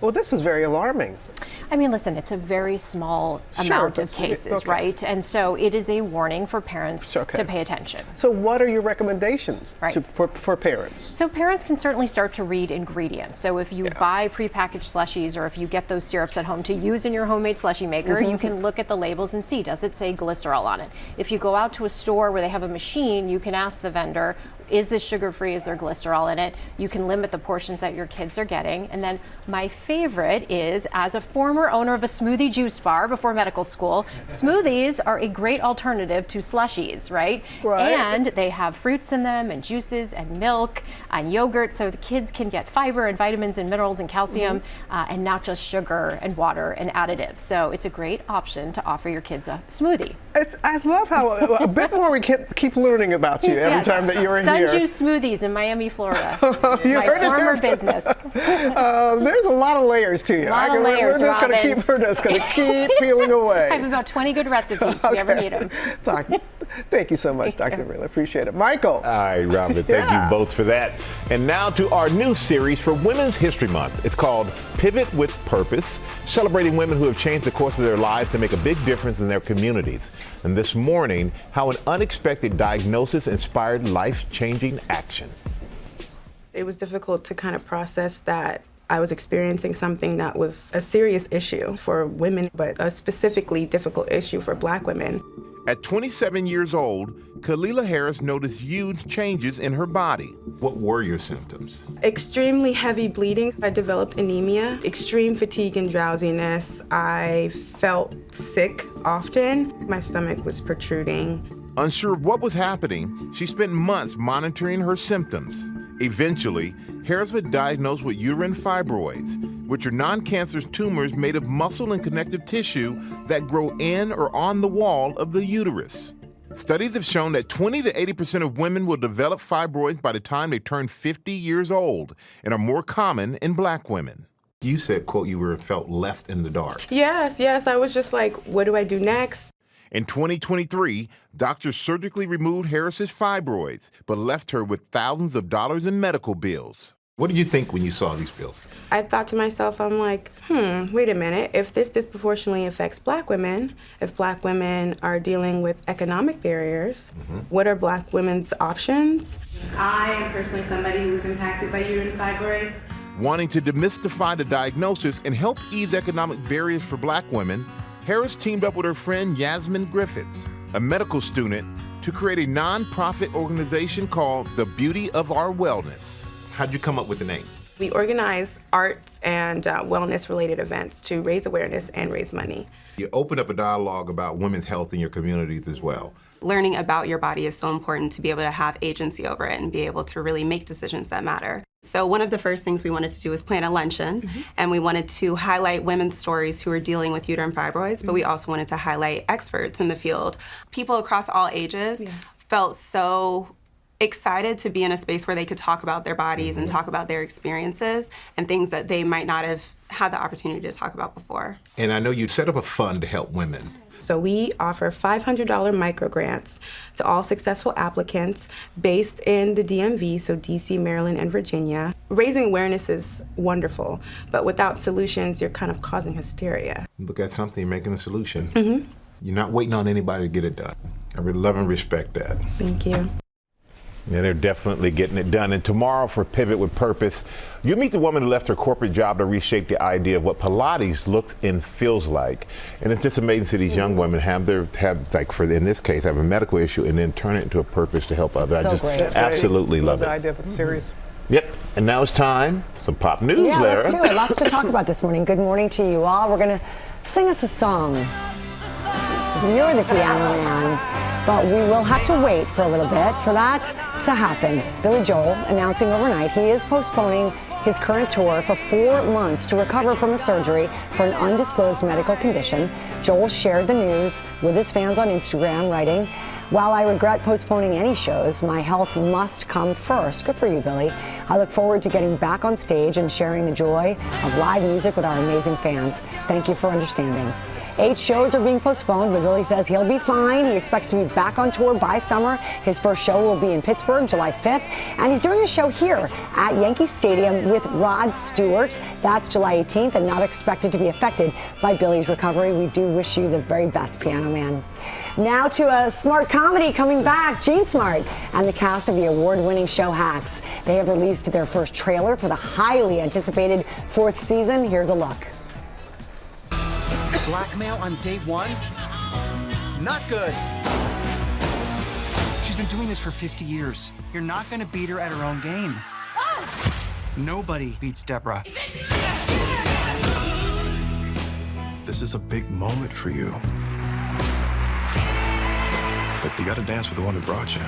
Well, this is very alarming. I mean, listen, it's a very small amount of cases, right? And so it is a warning for parents to pay attention. So what are your recommendations for parents? So parents can certainly start to read ingredients. So if you buy prepackaged slushies, or if you get those syrups at home to use in your homemade slushie maker, you can look at the labels and see, does it say glycerol on it? If you go out to a store where they have a machine, you can ask the vendor, is this sugar-free? Is there glycerol in it? You can limit the portions that your kids are getting. And then my favorite is, as a former owner of a smoothie juice bar before medical school, smoothies are a great alternative to slushies, right? And they have fruits in them, and juices, and milk, and yogurt, so the kids can get fiber and vitamins and minerals and calcium, and not just sugar and water and additives. So it's a great option to offer your kids a smoothie. I love how a bit more we keep learning about you every time that you're here. Sun Juice Smoothies in Miami, Florida. My former business. There's a lot of layers to you. A lot of layers, We're just going to keep peeling away. I have about 20 good recipes if you ever need them. Thank you so much, Dr. Really appreciate it. Michael. All right, Robert, thank you both for that. And now to our new series for Women's History Month. It's called Pivot with Purpose, celebrating women who have changed the course of their lives to make a big difference in their communities. And this morning, how an unexpected diagnosis inspired life-changing action. It was difficult to kind of process that I was experiencing something that was a serious issue for women, but a specifically difficult issue for Black women. At 27 years old, Kalila Harris noticed huge changes in her body. What were your symptoms? Extremely heavy bleeding. I developed anemia, extreme fatigue and drowsiness. I felt sick often. My stomach was protruding. Unsure of what was happening, she spent months monitoring her symptoms. Eventually, Harris was diagnosed with uterine fibroids, which are non-cancerous tumors made of muscle and connective tissue that grow in or on the wall of the uterus. Studies have shown that 20 to 80% of women will develop fibroids by the time they turn 50 years old and are more common in Black women. You said, quote, you felt left in the dark. Yes, I was just like, what do I do next? In 2023, doctors surgically removed Harris's fibroids, but left her with thousands of dollars in medical bills. What did you think when you saw these bills? I thought to myself, I'm like, wait a minute. If this disproportionately affects Black women, if Black women are dealing with economic barriers, what are Black women's options? I am personally somebody who was impacted by uterine fibroids. Wanting to demystify the diagnosis and help ease economic barriers for Black women, Harris teamed up with her friend Yasmin Griffiths, a medical student, to create a nonprofit organization called The Beauty of Our Wellness. How'd you come up with the name? We organize arts and wellness-related events to raise awareness and raise money. You opened up a dialogue about women's health in your communities as well. Learning about your body is so important to be able to have agency over it and be able to really make decisions that matter. So one of the first things we wanted to do was plan a luncheon, and we wanted to highlight women's stories who are dealing with uterine fibroids, but we also wanted to highlight experts in the field. People across all ages felt so excited to be in a space where they could talk about their bodies and talk about their experiences and things that they might not have had the opportunity to talk about before. And I know you set up a fund to help women. So we offer $500 micro grants to all successful applicants based in the DMV, so DC, Maryland, and Virginia. Raising awareness is wonderful, but without solutions, you're kind of causing hysteria. Look at something, you're making a solution. You're not waiting on anybody to get it done. I really love and respect that. Thank you. Yeah, they're definitely getting it done. And tomorrow for Pivot with Purpose, you meet the woman who left her corporate job to reshape the idea of what Pilates looks and feels like. And it's just amazing to see these young women have in this case, have a medical issue and then turn it into a purpose to help others. So I just great. absolutely love it. The idea of the series. Yep. And now it's time for some pop news, Yeah, Lara. let's do it. Lots to talk about this morning. Good morning to you all. We're going to sing us a song. You're the piano man. But we will have to wait for a little bit for that to happen. Billy Joel announcing overnight he is postponing his current tour for 4 months to recover from a surgery for an undisclosed medical condition. Joel shared the news with his fans on Instagram, writing, "While I regret postponing any shows, my health must come first." Good for you, Billy. I look forward to getting back on stage and sharing the joy of live music with our amazing fans. Thank you for understanding. 8 shows are being postponed, but Billy says he'll be fine. He expects to be back on tour by summer. His first show will be in Pittsburgh, July 5th. And he's doing a show here at Yankee Stadium with Rod Stewart. That's July 18th and not expected to be affected by Billy's recovery. We do wish you the very best, Piano Man. Now to a smart comedy coming back, Jean Smart and the cast of the award-winning show Hacks. They have released their first trailer for the highly anticipated 4th season. Here's a look. Blackmail on day 1? Not good. She's been doing this for 50 years. You're not gonna beat her at her own game. Nobody beats Deborah. This is a big moment for you. But you gotta dance with the one who brought you.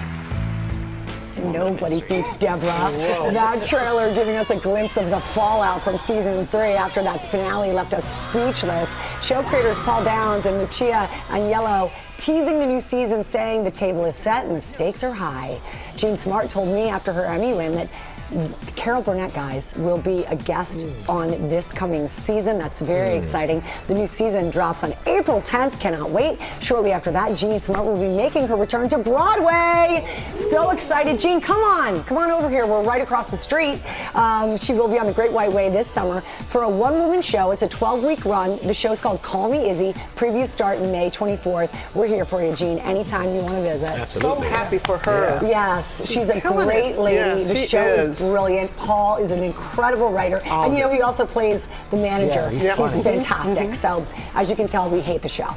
Nobody beats Deborah. That trailer giving us a glimpse of the fallout from season 3 after that finale left us speechless. Show creators Paul Downs and Lucia Agnello teasing the new season, saying the table is set and the stakes are high. Jean Smart told me after her Emmy win that Carol Burnett, guys, will be a guest on this coming season. That's very exciting. The new season drops on April 10th. Cannot wait. Shortly after that, Jean Smart will be making her return to Broadway. So excited. Jean, come on over here. We're right across the street. She will be on the Great White Way this summer for a one-woman show. It's a 12-week run. The show's called Call Me Izzy. Previews start May 24th. We're here for you, Jean, anytime you want to visit. Absolutely. So happy for her. Yeah. Yes, she's a great lady. Yes, the show is brilliant. Paul is an incredible writer. And you know, he also plays the manager. Yeah, he's fantastic. So, as you can tell, we hate the show.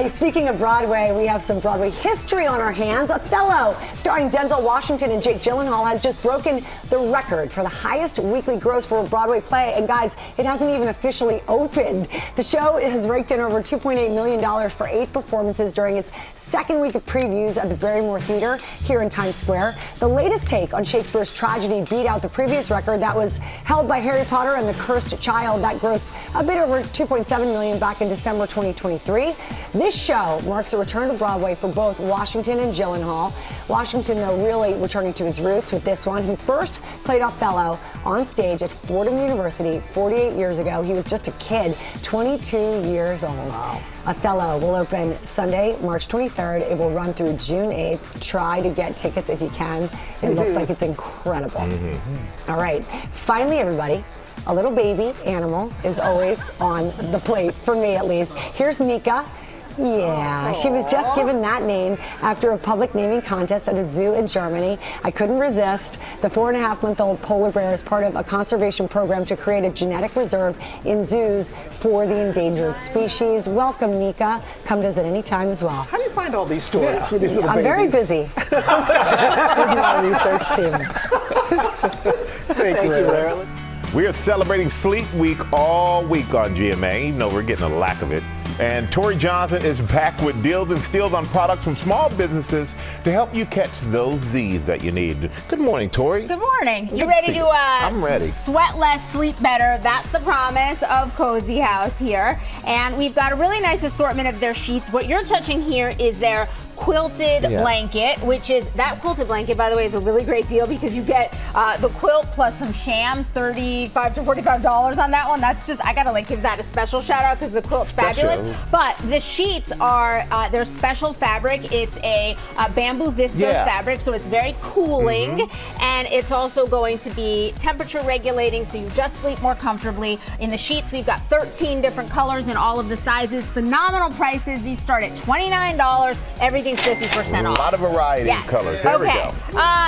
Speaking of Broadway, we have some Broadway history on our hands. Othello, starring Denzel Washington and Jake Gyllenhaal, has just broken the record for the highest weekly gross for a Broadway play. And guys, it hasn't even officially opened. The show has raked in over $2.8 million for 8 performances during its second week of previews at the Barrymore Theater here in Times Square. The latest take on Shakespeare's tragedy beat out the previous record that was held by Harry Potter and the Cursed Child that grossed a bit over $2.7 million back in December 2023. This show marks a return to Broadway for both Washington and Gyllenhaal. Washington, though, really returning to his roots with this one. He first played Othello on stage at Fordham University 48 years ago. He was just a kid, 22 years old. Wow. Othello will open Sunday, March 23rd. It will run through June 8th. Try to get tickets if you can. It looks like it's incredible. All right. Finally, everybody, a little baby animal is always on the plate, for me at least. Here's Mika. Yeah, she was just given that name after a public naming contest at a zoo in Germany. I couldn't resist. The 4.5-month-old polar bear is part of a conservation program to create a genetic reserve in zoos for the endangered species. Welcome, Nika. Come visit anytime as well. How do you find all these stories with these little I'm babies? very busy with my research team. Thank you, Marilyn. We are celebrating Sleep Week all week on GMA, even though we're getting a lack of it. And Tori Johnson is back with deals and steals on products from small businesses to help you catch those Z's that you need. Good morning, Tori. Good morning. You ready to I'm ready. Sweat less, sleep better? That's the promise of Cozy House here. And we've got a really nice assortment of their sheets. What you're touching here is their quilted blanket, which is, that quilted blanket, by the way, is a really great deal because you get the quilt plus some shams, $35 to $45 on that one. That's just, I gotta give that a special shout out because the quilt's fabulous. But the sheets are, they're special fabric. It's a bamboo viscose fabric, so it's very cooling, and it's also going to be temperature regulating, so you just sleep more comfortably. In the sheets, we've got 13 different colors in all of the sizes. Phenomenal prices. These start at $29. Everything's 50% off. A lot of variety of colors. There we go.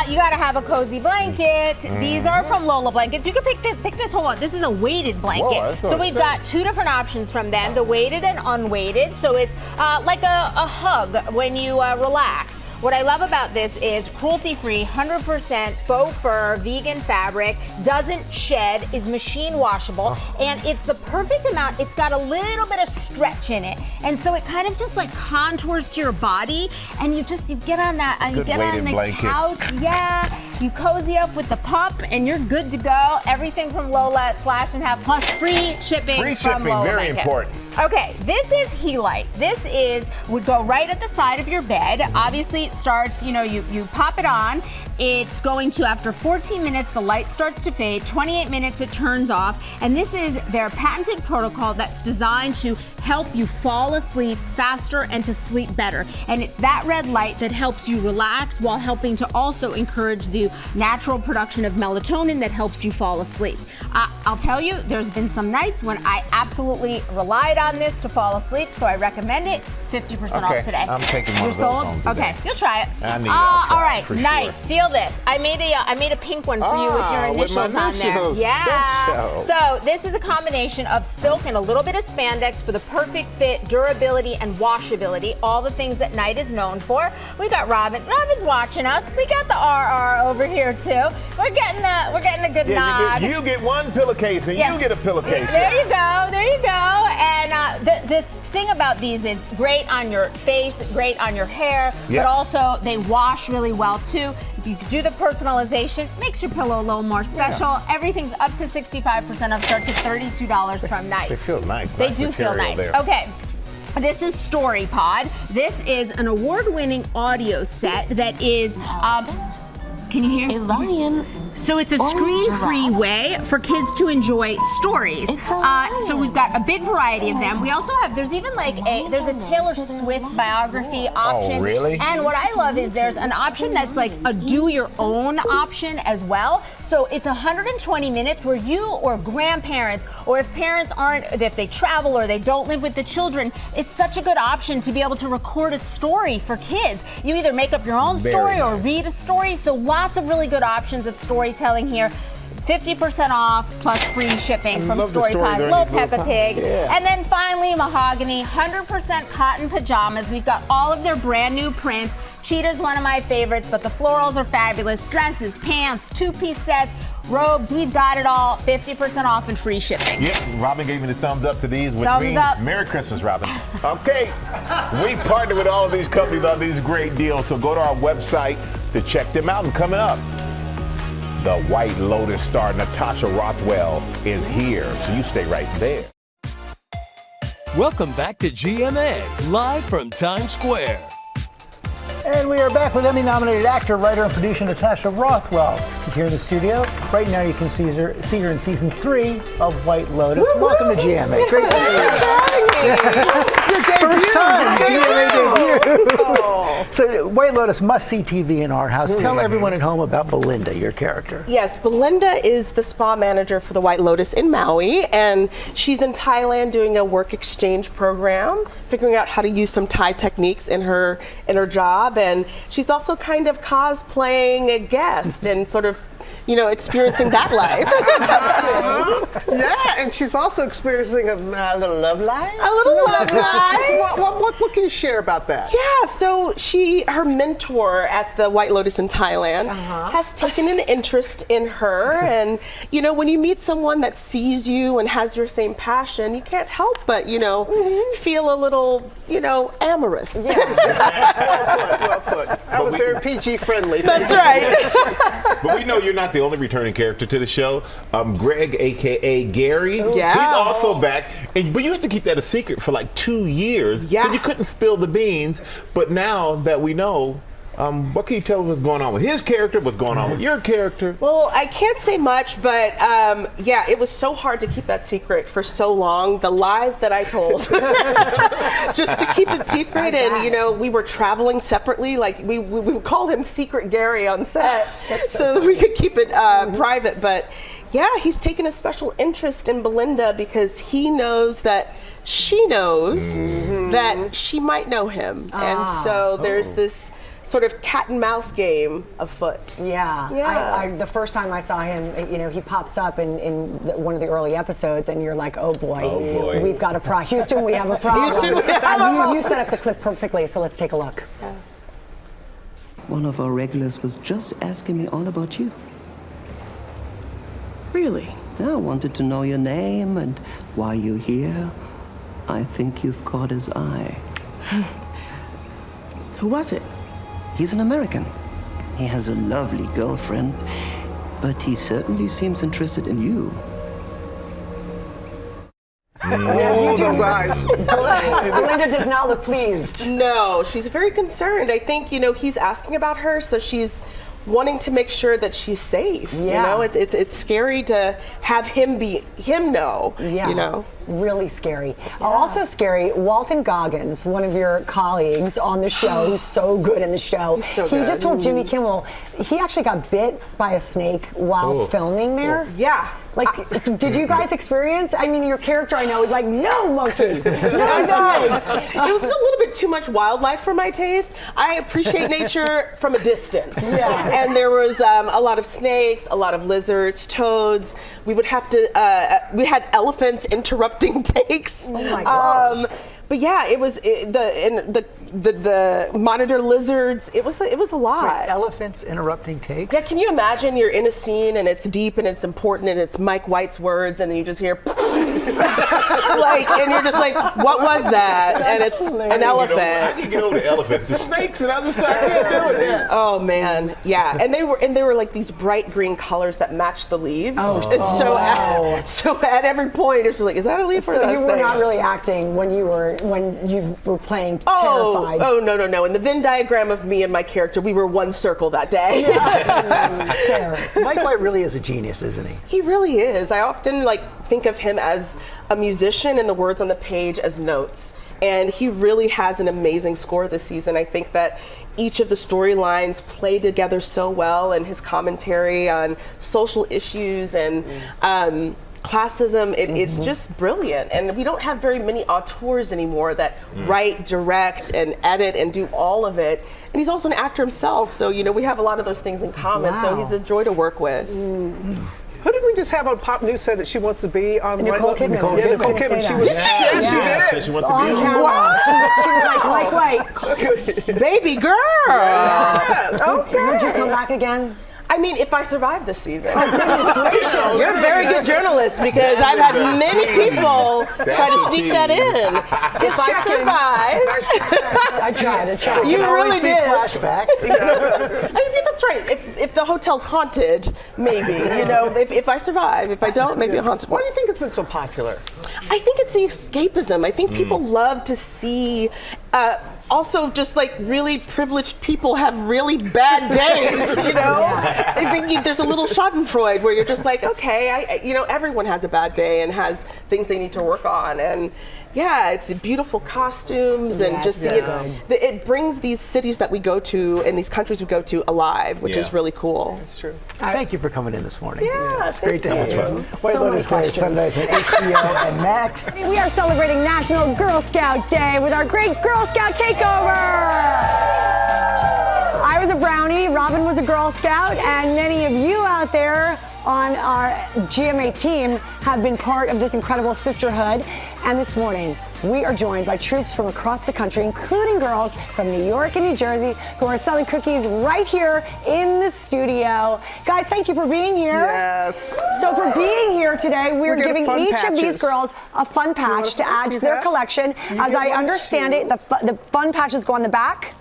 You gotta have a cozy blanket. These are from Lola Blankets. You can pick this whole one. This is a weighted blanket. So we've got 2 different options from them, the weighted and unweighted. So it's like a hug when you relax. What I love about this is cruelty-free, 100% faux fur, vegan fabric, doesn't shed, is machine washable, and it's the perfect amount. It's got a little bit of stretch in it, and so it kind of just like contours to your body, and you get on that, and you get on the couch, you cozy up with the pup, and you're good to go. Everything from Lola Slash and Have, plus free shipping. Free shipping, from Lola very Blanket. important. Okay, this is Helite. This would go right at the side of your bed. Obviously, it starts, you pop it on, It's going to, after 14 minutes, the light starts to fade, 28 minutes it turns off, and this is their patented protocol that's designed to help you fall asleep faster and to sleep better. And it's that red light that helps you relax while helping to also encourage the natural production of melatonin that helps you fall asleep. I'll tell you, there's been some nights when I absolutely relied on this to fall asleep, so I recommend it. 50% off today. I'm taking one You're of those sold? home today. Okay, you'll try it. I need it. I'll try all right, it for Night, sure. feel this. I made a pink one for you with your initials on there. initials. Yeah. So this is a combination of silk and a little bit of spandex for the perfect fit, durability, and washability. All the things that Night is known for. We got Robin. Robin's watching us. We got the RR over here too. We're getting a good nod. You get one pillowcase and you get a pillowcase. There you go. There you go. And the thing about these is great on your face, great on your hair, but also they wash really well too. If you do the personalization, makes your pillow a little more special. Yeah. Everything's up to 65% off, starts at $32 from Night. They feel nice. They do feel nice. There. Okay. This is StoryPod. This is an award-winning audio set that is, can you hear? So it's a screen-free way for kids to enjoy stories. So we've got a big variety of them. We also have, there's even like there's a Taylor Swift biography option. Oh, really? And what I love is there's an option that's like a do-your-own option as well. So it's 120 minutes where you or grandparents, or if parents aren't, if they travel or they don't live with the children, it's such a good option to be able to record a story for kids. You either make up your own story or read a story. So lots of really good options of storytelling here. 50% off plus free shipping from StoryPod. Little Peppa Pig. Yeah. And then finally, Mahogany, 100% cotton pajamas. We've got all of their brand new prints. Cheetah's one of my favorites, but the florals are fabulous. Dresses, pants, two-piece sets, robes, we've got it all. 50% off and free shipping. Yep, Robin gave me the thumbs up to these, which thumbs means up. Merry Christmas, Robin. Okay, we partner with all of these companies on these great deals, so go to our website to check them out. And coming up, the White Lotus star Natasha Rothwell is here, so you stay right there. Welcome back to GMA, live from Times Square. And we are back with Emmy-nominated actor, writer, and producer Natasha Rothwell. She's here in the studio. Right now you can see her in season 3 of White Lotus. Welcome to GMA. Great to see you. First time GMA debut. So White Lotus, must-see TV in our house. Tell everyone at home about Belinda, your character. Yes, Belinda is the spa manager for the White Lotus in Maui, and she's in Thailand doing a work exchange program, figuring out how to use some Thai techniques in her job. And she's also kind of cosplaying a guest and sort of, experiencing that life. Yeah, and she's also experiencing a little love life. A little love life. What can you share about that? Yeah, so her mentor at the White Lotus in Thailand has taken an interest in her. And, when you meet someone that sees you and has your same passion, you can't help but, feel a little, amorous. Yeah. Well put. That was very PG friendly. That's right. But we know you're not the only returning character to the show. Greg, a.k.a. Gary, he's also back. But you have to keep that a secret for like 2 years. Yeah. So you couldn't spill the beans. But now that we know, what can you tell us what's going on with his character, what's going on with your character? Well, I can't say much, but it was so hard to keep that secret for so long. The lies that I told, just to keep it secret. And, we were traveling separately. Like, we would call him Secret Gary on set so that we could keep it private. But, yeah, he's taken a special interest in Belinda because he knows that she knows that she might know him. And so there's this sort of cat and mouse game afoot. Yeah. The first time I saw him, he pops up in one of the early episodes, and you're like, oh boy. We've got a problem. Houston, we have a problem. You set up the clip perfectly, so let's take a look. Yeah. One of our regulars was just asking me all about you. Really? Yeah, I wanted to know your name and why you're here. I think you've caught his eye. Who was it? He's an American. He has a lovely girlfriend, but he certainly seems interested in you. Those eyes. Belinda does not look pleased. No, she's very concerned. I think, he's asking about her, so she's wanting to make sure that she's safe. Yeah. You know, it's scary to have him know. Yeah. You know. Really scary. Also scary, Walton Goggins, one of your colleagues on the show, who's so good in the show. He's so he good. just told Jimmy Kimmel he actually got bit by a snake while filming there. Yeah. Like, did you guys experience? I mean, your character, I know, is like, no monkeys, no snakes. It was a little bit too much wildlife for my taste. I appreciate nature from a distance. Yeah. And there was a lot of snakes, a lot of lizards, toads. We would have to, we had elephants interrupting takes. Oh my gosh. But yeah, it was the monitor lizards. It was a lot. Wait, elephants interrupting takes? Yeah, can you imagine you're in a scene and it's deep and it's important and it's Mike White's words and then you just hear and you're just like, what was that? And it's an elephant. How do you get over the elephant? The snakes and other stuff. I can't do it. Yeah. Oh man, yeah. And they were like these bright green colors that matched the leaves. And so at every point it's just like, is that a leaf or So that you snake? were not really acting when you were playing terrified. Oh no. In the Venn diagram of me and my character, we were one circle that day. Mike White really is a genius, isn't he? He really is. I often think of him as a musician and the words on the page as notes. And he really has an amazing score this season. I think that each of the storylines play together so well, and his commentary on social issues and classism, it's just brilliant. And we don't have very many auteurs anymore that write, direct, and edit and do all of it. And he's also an actor himself, so we have a lot of those things in common. Wow. So he's a joy to work with. Who did we just have on Pop News said that she wants to be on Nicole Kidman. Nicole Kidman. She was. Did she? Yeah, she did. She wants to be on. Camera. Wow. She was like, Mike White. Baby girl. Yes. Okay. Would you come back again? I mean, if I survive this season. Oh, goodness gracious. You're a very good journalist because I've had many people try to sneak that in. If I survive. I tried. You really did. Flashbacks. I think that's right. If the hotel's haunted, maybe. If I survive. If I don't, maybe a haunted one. Why do you think it's been so popular? I think it's the escapism. I think people love to see. Also, just really privileged people have really bad days, I think there's a little schadenfreude where you're just like, okay, everyone has a bad day and has things they need to work on. And yeah, it's beautiful costumes and just see it brings these cities that we go to and these countries we go to alive, which is really cool. That's true. Thank you for coming in this morning. Yeah, great to have you. So many questions. Sundays at HBO and Max. We are celebrating National Girl Scout Day with our great Girl Scout takeover. I was a brownie, Robin was a Girl Scout, and many of you out there on our GMA team have been part of this incredible sisterhood. And this morning, we are joined by troops from across the country, including girls from New York and New Jersey, who are selling cookies right here in the studio. Guys, thank you for being here. Yes. So for being here today, we're giving fun each of these patches. girls a fun patch to add to their collection. As I understand it, the fun patches go on the back.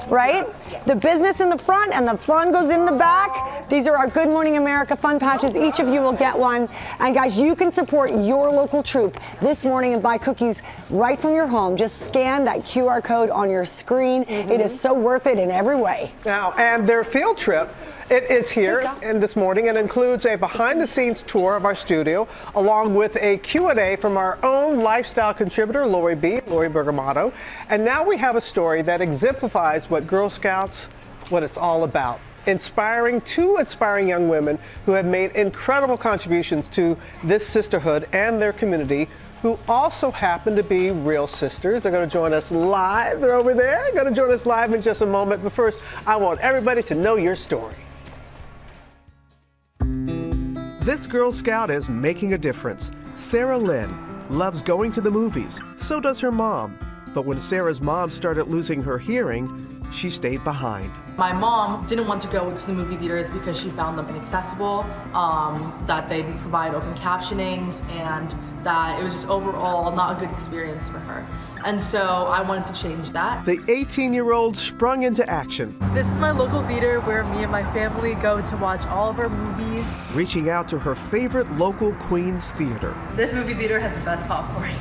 Right? The business in the front and the fun goes in the back. These are our Good Morning America fun patches. Each of you will get one. And guys, you can support your local troop this morning and buy cookies right from your home. Just scan that QR code on your screen. It is so worth it in every way. Now, and their field trip, it is here this morning and includes a behind-the-scenes tour of our studio, along with a Q&A from our own lifestyle contributor, Lori Bergamato. And now we have a story that exemplifies what Girl Scouts, what it's all about. Two inspiring young women who have made incredible contributions to this sisterhood and their community, who also happen to be real sisters. They're going to join us live. They're over there. They're going to join us live in just a moment. But first, I want everybody to know your story. This Girl Scout is making a difference. Sarah Lynn loves going to the movies. So does her mom. But when Sarah's mom started losing her hearing, she stayed behind. My mom didn't want to go to the movie theaters because she found them inaccessible, that they didn't provide open captionings, and that it was just overall not a good experience for her. And so I wanted to change that. The 18-year-old sprung into action. This is my local theater where me and my family go to watch all of our movies. Reaching out to her favorite local Queens theater. This movie theater has the best popcorn.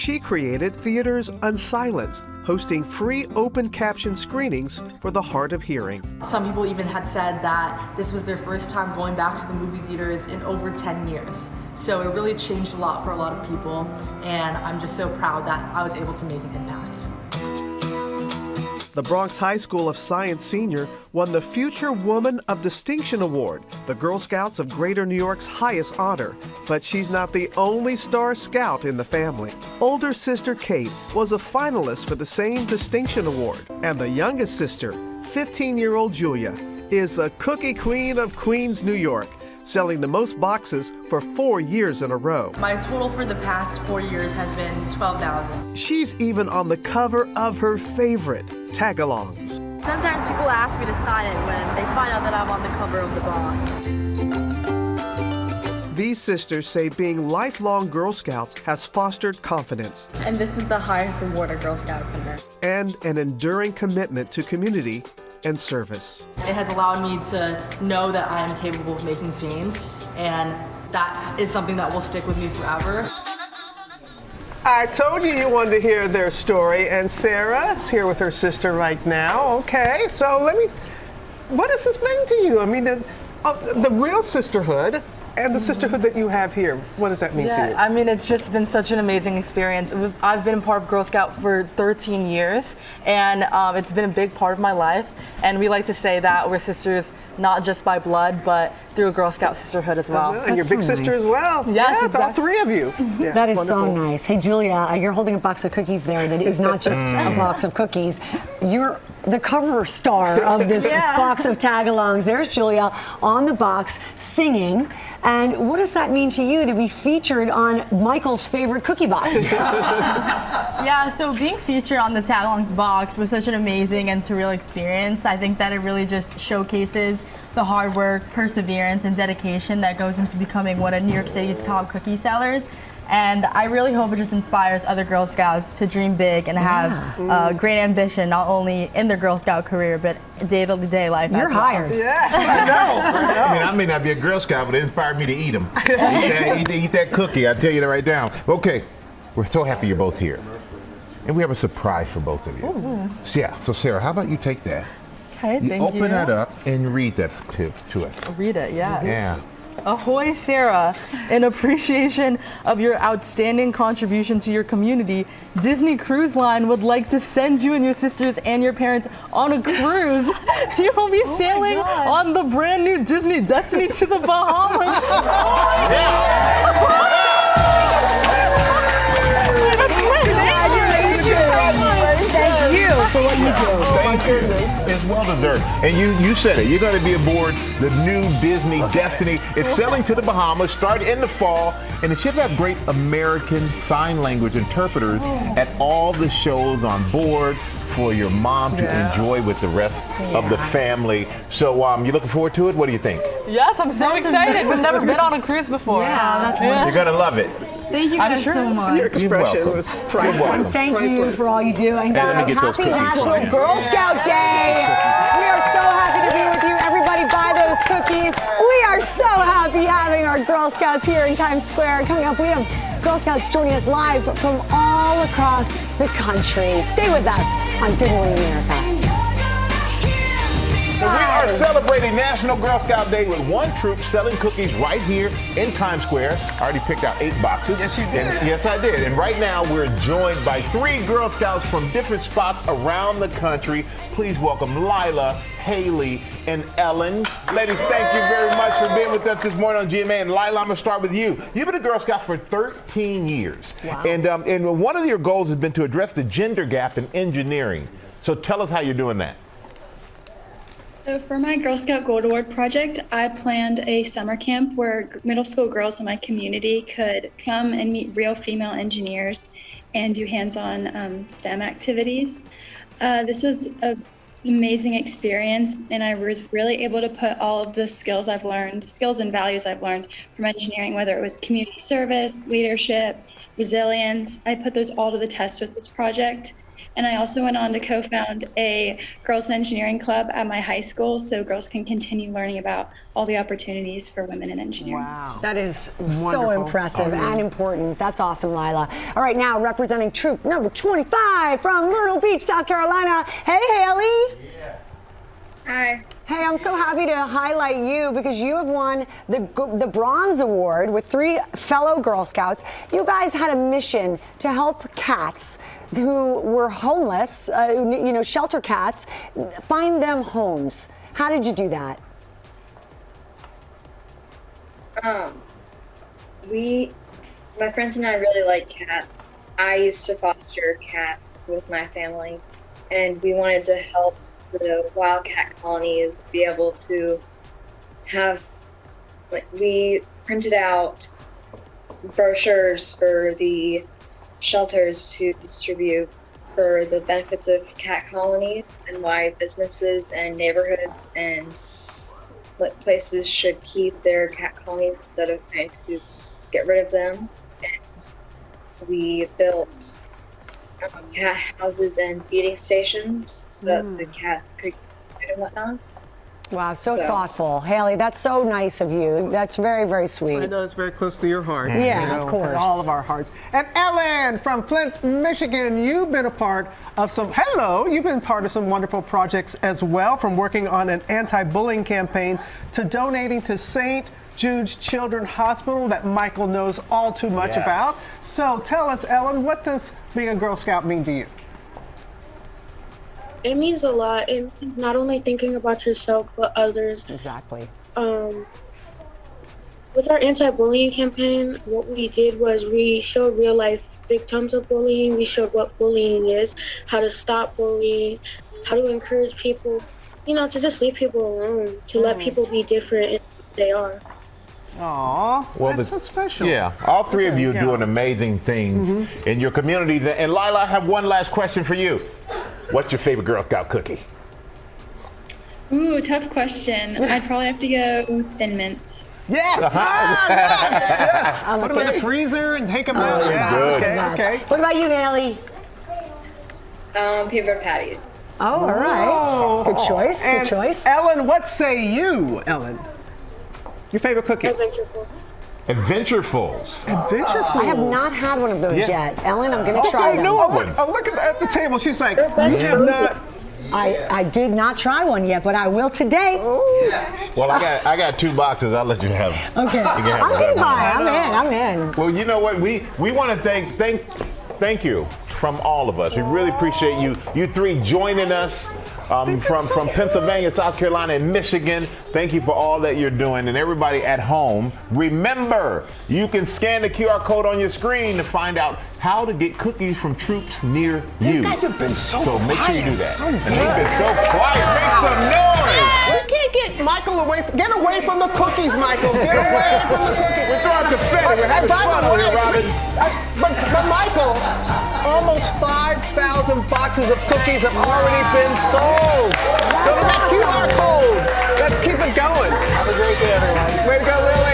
she created Theaters Unsilenced, hosting free open caption screenings for the hard of hearing. Some people even had said that this was their first time going back to the movie theaters in over 10 years. So it really changed a lot for a lot of people, and I'm just so proud that I was able to make an impact. The Bronx High School of Science senior won the Future Woman of Distinction Award, the Girl Scouts of Greater New York's highest honor. But she's not the only star scout in the family. Older sister Kate was a finalist for the same distinction award. And the youngest sister, 15-year-old Julia, is the cookie queen of Queens, New York, selling the most boxes for 4 years in a row. My total for the past 4 years has been 12,000. She's even on the cover of her favorite, Tagalongs. Sometimes people ask me to sign it when they find out that I'm on the cover of the box. These sisters say being lifelong Girl Scouts has fostered confidence. And this is the highest reward a Girl Scout can earn. And an enduring commitment to community and service. It has allowed me to know that I am capable of making change, and that is something that will stick with me forever. I told you wanted to hear their story, and Sarah is here with her sister right now. Okay, so what does this mean to you? I mean, the real sisterhood and the sisterhood that you have here, what does that mean to you? I mean, it's just been such an amazing experience. I've been a part of Girl Scout for 13 years, and it's been a big part of my life. And we like to say that we're sisters not just by blood, but through a Girl Scout sisterhood as well. And your big sister as well. Yes, exactly. All three of you. Yeah, that is wonderful. so nice. Hey, Julia, you're holding a box of cookies there that is not just a box of cookies. You're the cover star of this box of tagalongs. There's Julia on the box singing. And what does that mean to you to be featured on Michael's favorite cookie box? Yeah, so being featured on the tagalongs box was such an amazing and surreal experience. I think that it really just showcases the hard work, perseverance, and dedication that goes into becoming one of New York City's top cookie sellers. And I really hope it just inspires other Girl Scouts to dream big and have great ambition, not only in their Girl Scout career, but day-to-day life as well. You're hired. Yes, I know. I mean, I may not be a Girl Scout, but it inspired me to eat them. Eat that cookie, I tell you that right now. Okay, we're so happy you're both here. And we have a surprise for both of you. Ooh. So Sarah, how about you take that? Okay, thank you. Open that up and read that to us. Read it, yes. Yeah. Ahoy, Sarah. In appreciation of your outstanding contribution to your community, Disney Cruise Line would like to send you and your sisters and your parents on a cruise. You will be sailing on the brand new Disney Destiny to the Bahamas. Thank you for what you do. Thank you. It's well deserved. And you said it. You're going to be aboard the new Disney Destiny. It's sailing to the Bahamas, start in the fall, and it should have great American Sign Language interpreters at all the shows on board for your mom to enjoy with the rest of the family. So you looking forward to it? What do you think? Yes, I'm so excited. We've never been on a cruise before. Yeah, that's wonderful. You're going to love it. Thank you guys so much. Your expression was priceless. Thank you for all you do. And let me guys, get those happy cookies. National Girl Scout Day. We are so happy to be with you. Everybody buy those cookies. We are so happy having our Girl Scouts here in Times Square. Coming up, we have Girl Scouts joining us live from all across the country. Stay with us on Good Morning America. We are celebrating National Girl Scout Day with one troop selling cookies right here in Times Square. I already picked out 8 boxes. Yes, you did. Yes, I did. And right now we're joined by 3 Girl Scouts from different spots around the country. Please welcome Lila, Haley, and Ellen. Ladies, thank you very much for being with us this morning on GMA. And Lila, I'm going to start with you. You've been a Girl Scout for 13 years. Wow. And one of your goals has been to address the gender gap in engineering. So tell us how you're doing that. So for my Girl Scout Gold Award project, I planned a summer camp where middle school girls in my community could come and meet real female engineers and do hands-on STEM activities. This was an amazing experience, and I was really able to put all of the skills and values I've learned from engineering, whether it was community service, leadership, resilience. I put those all to the test with this project. And I also went on to co-found a girls engineering club at my high school so girls can continue learning about all the opportunities for women in engineering. Wow. That is so impressive and important. That's awesome, Lila. All right, now representing troop number 25 from Myrtle Beach, South Carolina. Hey, Haley. Yeah. Hi. Hey, I'm so happy to highlight you because you have won the Bronze Award with 3 fellow Girl Scouts. You guys had a mission to help cats who were homeless, shelter cats, find them homes. How did you do that? My friends and I really like cats. I used to foster cats with my family, and we wanted to help the wildcat colonies be able to have, we printed out brochures for the shelters to distribute for the benefits of cat colonies and why businesses and neighborhoods and places should keep their cat colonies instead of trying to get rid of them. And we built cat houses and feeding stations so that the cats could get and whatnot. Wow, so thoughtful. Haley, that's so nice of you. That's very, very sweet. I know it's very close to your heart. Yeah, of course. All of our hearts. And Ellen from Flint, Michigan, you've been a part of some wonderful projects as well, from working on an anti-bullying campaign to donating to St. Jude's Children's Hospital that Michael knows all too much about. So tell us, Ellen, what does being a Girl Scout mean to you? It means a lot. It means not only thinking about yourself, but others. Exactly. With our anti-bullying campaign, what we did was we showed real-life victims of bullying. We showed what bullying is, how to stop bullying, how to encourage people, to just leave people alone, to let people be different and who they are. Aw, that's so special. Yeah, all 3 of you are doing amazing things in your community. And Lila, I have one last question for you. What's your favorite Girl Scout cookie? Ooh, tough question. I'd probably have to go with Thin Mints. Yes! Yes! Put them in the freezer and take them out. Okay. What about you, Haley? Peanut butter patties. Oh, all right. Good choice. Good choice. Ellen, what say you, Ellen? Your favorite cookie? Adventurefuls. Adventurefuls. I have not had one of those yet. Ellen, I'm going to try them. Look at the table. She's like, you have not. I did not try one yet, but I will today. Well, I got 2 boxes. I'll let you have them. Okay. I'm going to buy. I'm in. Well, you know what? We want to thank you from all of us. We really appreciate you 3 joining us. From Pennsylvania, South Carolina, and Michigan. Thank you for all that you're doing. And everybody at home, remember, you can scan the QR code on your screen to find out how to get cookies from troops near you. You guys have been so quiet. Make sure you do that. So and he's been so quiet. Make some noise. We can't get Michael away. Get away from the cookies, Michael. Get away from the cookies. We're throwing confetti. We're having fun with it, Robin. But Michael, almost 5,000 boxes of cookies have already been sold. Go to that QR code. Let's keep it going. Have a great day, everyone. Way to go, Lily.